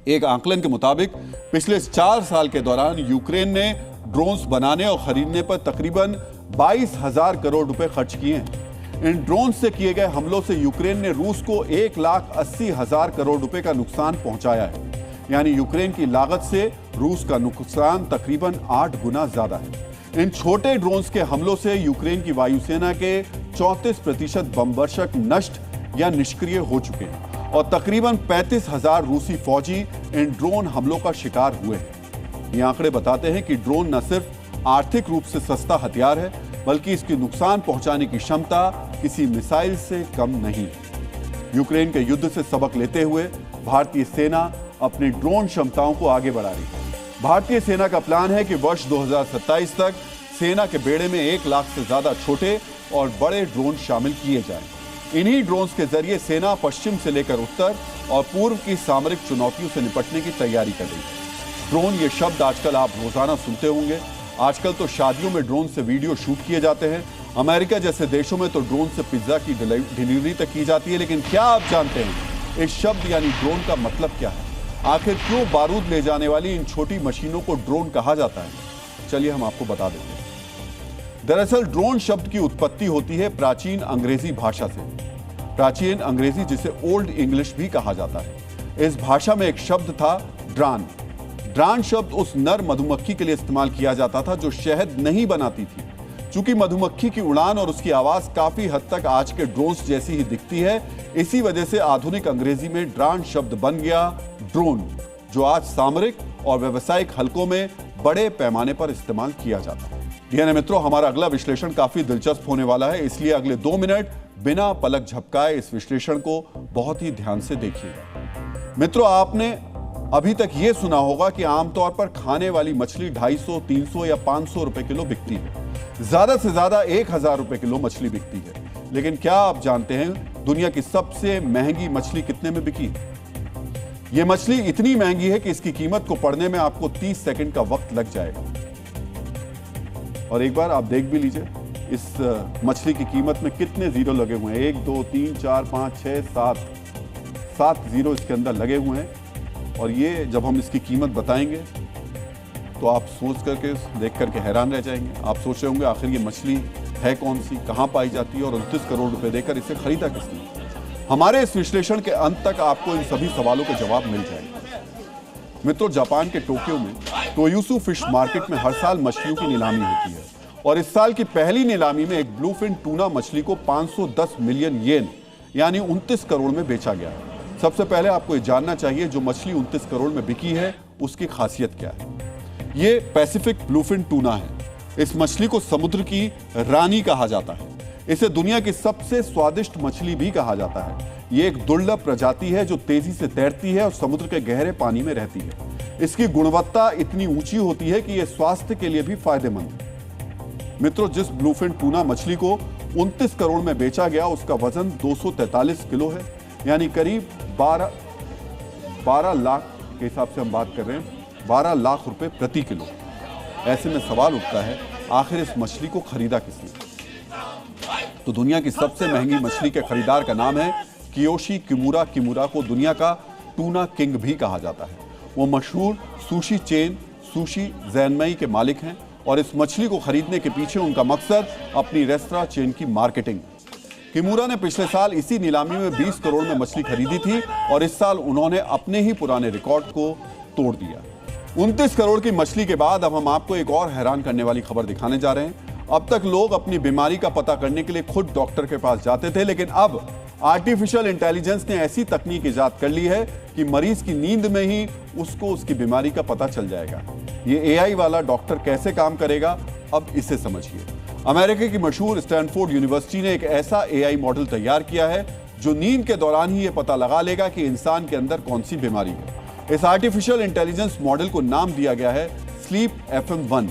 एक आंकलन के मुताबिक पिछले 4 साल के दौरान यूक्रेन ने ड्रोन्स बनाने और खरीदने पर तकरीबन 22,000 करोड़ रुपए खर्च किए हैं। इन ड्रोन से किए गए हमलों से यूक्रेन ने रूस को 1,80,000 करोड़ रुपए का नुकसान पहुंचाया है। यानी यूक्रेन की लागत से रूस का नुकसान तकरीबन 8 गुना ज्यादा है। इन छोटे ड्रोन्स के हमलों से यूक्रेन की वायुसेना के 34% बमवर्षक नष्ट या निष्क्रिय हो चुके हैं और तकरीबन 35,000 रूसी फौजी इन ड्रोन हमलों का शिकार हुए हैं। ये आंकड़े बताते हैं कि ड्रोन न सिर्फ आर्थिक रूप से सस्ता हथियार है, बल्कि इसकी नुकसान पहुंचाने की क्षमता किसी मिसाइल से कम नहीं है। यूक्रेन के युद्ध से सबक लेते हुए भारतीय सेना अपनी ड्रोन क्षमताओं को आगे बढ़ा रही है। भारतीय सेना का प्लान है कि वर्ष 2027 तक सेना के बेड़े में 1 लाख से ज्यादा छोटे और बड़े ड्रोन शामिल किए जाएं। इन्हीं ड्रोन्स के जरिए सेना पश्चिम से लेकर उत्तर और पूर्व की सामरिक चुनौतियों से निपटने की तैयारी कर रही है। ड्रोन ये शब्द आजकल आप रोजाना सुनते होंगे। आजकल तो शादियों में ड्रोन से वीडियो शूट किए जाते हैं। अमेरिका जैसे देशों में तो ड्रोन से पिज्जा की डिलीवरी तक की जाती है। लेकिन क्या आप जानते हैं इस शब्द यानी ड्रोन का मतलब क्या है? आखिर क्यों बारूद ले जाने वाली इन छोटी मशीनों को ड्रोन कहा जाता है? चलिए हम आपको बता देते हैं। दरअसल ड्रोन शब्द की उत्पत्ति होती है प्राचीन अंग्रेजी भाषा से। प्राचीन अंग्रेजी जिसे ओल्ड इंग्लिश भी कहा जाता है। इस भाषा में एक शब्द था ड्रान। ड्रान शब्द उस नर मधुमक्खी के लिए इस्तेमाल किया जाता था जो शहद नहीं बनाती थी। चूंकि मधुमक्खी की उड़ान और उसकी आवाज काफी हद तक आज के ड्रोन्स जैसी ही दिखती है, इसी वजह से आधुनिक अंग्रेजी में ड्रान शब्द बन गया ड्रोन, जो आज सामरिक और व्यावसायिक हलकों में बड़े पैमाने पर इस्तेमाल किया जाता है। डीएनए मित्रों, हमारा अगला विश्लेषण काफी दिलचस्प होने वाला है, इसलिए अगले 2 मिनट बिना पलक झपकाए इस विश्लेषण को बहुत ही ध्यान से देखिएगा। मित्रों, आपने अभी तक यह सुना होगा कि आमतौर पर खाने वाली मछली 250, 300 या 500 रुपए किलो बिकती है। ज्यादा से ज्यादा 1,000 रुपए किलो मछली बिकती है। लेकिन क्या आप जानते हैं दुनिया की सबसे महंगी मछली कितने में बिकी? यह मछली इतनी महंगी है कि इसकी कीमत को पढ़ने में आपको 30 सेकंड का वक्त लग जाएगा। और एक बार आप देख भी लीजिए इस मछली की कीमत में कितने जीरो लगे हुए हैं। 1, 2, 3, 4, 5, 6, 7 जीरो इसके अंदर लगे हुए हैं। और ये जब हम इसकी कीमत बताएंगे तो आप सोच करके देख करके हैरान रह जाएंगे। आप सोच रहे होंगे आखिर ये मछली है कौन सी, कहाँ पाई जाती है और 29 करोड़ रुपए देकर इसे खरीदा किसने? हमारे इस विश्लेषण के अंत तक आपको इन सभी सवालों के जवाब मिल जाएंगे। मित्रों, जापान के टोक्यो में टोयोसु फिश मार्केट में हर साल मछलियों की नीलामी होती है और इस साल की पहली नीलामी में एक ब्लूफिन टूना मछली को 510 मिलियन येन यानी 29 करोड़ में बेचा गया। सबसे पहले आपको ये जानना चाहिए जो मछली 29 करोड़ में बिकी है उसकी खासियत क्या है। ये पैसिफिक ब्लूफिन टूना है। इस मछली को समुद्र की रानी कहा जाता है। इसे दुनिया की सबसे स्वादिष्ट मछली भी कहा जाता है। ये एक दुर्लभ प्रजाति है जो तेजी से तैरती है और समुद्र के गहरे पानी में रहती है। इसकी गुणवत्ता इतनी ऊंची होती है कि यह स्वास्थ्य के लिए भी फायदेमंद है। मित्रों, जिस ब्लूफिन टूना मछली को 29 करोड़ में बेचा गया उसका वजन 243 किलो है, यानी करीब 12 लाख के हिसाब से हम बात कर रहे हैं, 12 लाख रुपए प्रति किलो। ऐसे में सवाल उठता है, आखिर इस मछली को खरीदा किसने? तो दुनिया की सबसे महंगी मछली के खरीदार का नाम है कियोशी किमुरा। किमुरा को दुनिया का टूना किंग भी कहा जाता है। वो मशहूर सुशी चेन सुशी जैनमई के मालिक हैं और इस मछली को खरीदने के पीछे उनका मकसद अपनी रेस्तरां चेन की मार्केटिंग। किमुरा ने पिछले साल इसी नीलामी में 20 करोड़ में मछली खरीदी थी और इस साल उन्होंने अपने ही पुराने रिकॉर्ड को तोड़ दिया। 29 करोड़ की मछली के बाद अब हम आपको एक और हैरान करने वाली खबर दिखाने जा रहे हैं। अब तक लोग अपनी बीमारी का पता करने के लिए खुद डॉक्टर के पास जाते थे, लेकिन अब आर्टिफिशियल इंटेलिजेंस ने ऐसी तकनीक इजाद कर ली है कि मरीज की नींद में ही उसको उसकी बीमारी का पता चल जाएगा। ये एआई वाला डॉक्टर कैसे काम करेगा, अब इसे समझिए। अमेरिका की मशहूर स्टैनफोर्ड यूनिवर्सिटी ने एक ऐसा एआई मॉडल तैयार किया है जो नींद के दौरान ही ये पता लगा लेगा कि इंसान के अंदर कौन सी बीमारी है। इस आर्टिफिशियल इंटेलिजेंस मॉडल को नाम दिया गया है स्लीप FM1।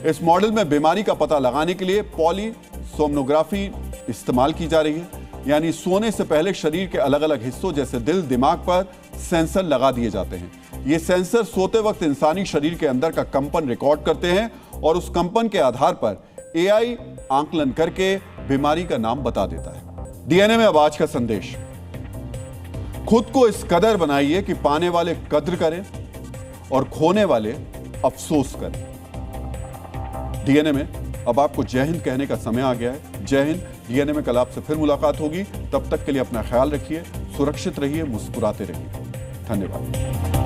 इस मॉडल में बीमारी का पता लगाने के लिए पॉलीसोमनोग्राफी इस्तेमाल की जा रही है, यानी सोने से पहले शरीर के अलग अलग हिस्सों जैसे दिल, दिमाग पर सेंसर लगा दिए जाते हैं। ये सेंसर सोते वक्त इंसानी शरीर के अंदर का कंपन रिकॉर्ड करते हैं और उस कंपन के आधार पर एआई आंकलन करके बीमारी का नाम बता देता है। डीएनए में अब आज का संदेश, खुद को इस कदर बनाइए कि पाने वाले कद्र करें और खोने वाले अफसोस करें। डीएनए में अब आपको जय हिंद कहने का समय आ गया है। जय हिंद। डीएनए में कल आपसे फिर मुलाकात होगी। तब तक के लिए अपना ख्याल रखिए, सुरक्षित रहिए, मुस्कुराते रहिए। धन्यवाद।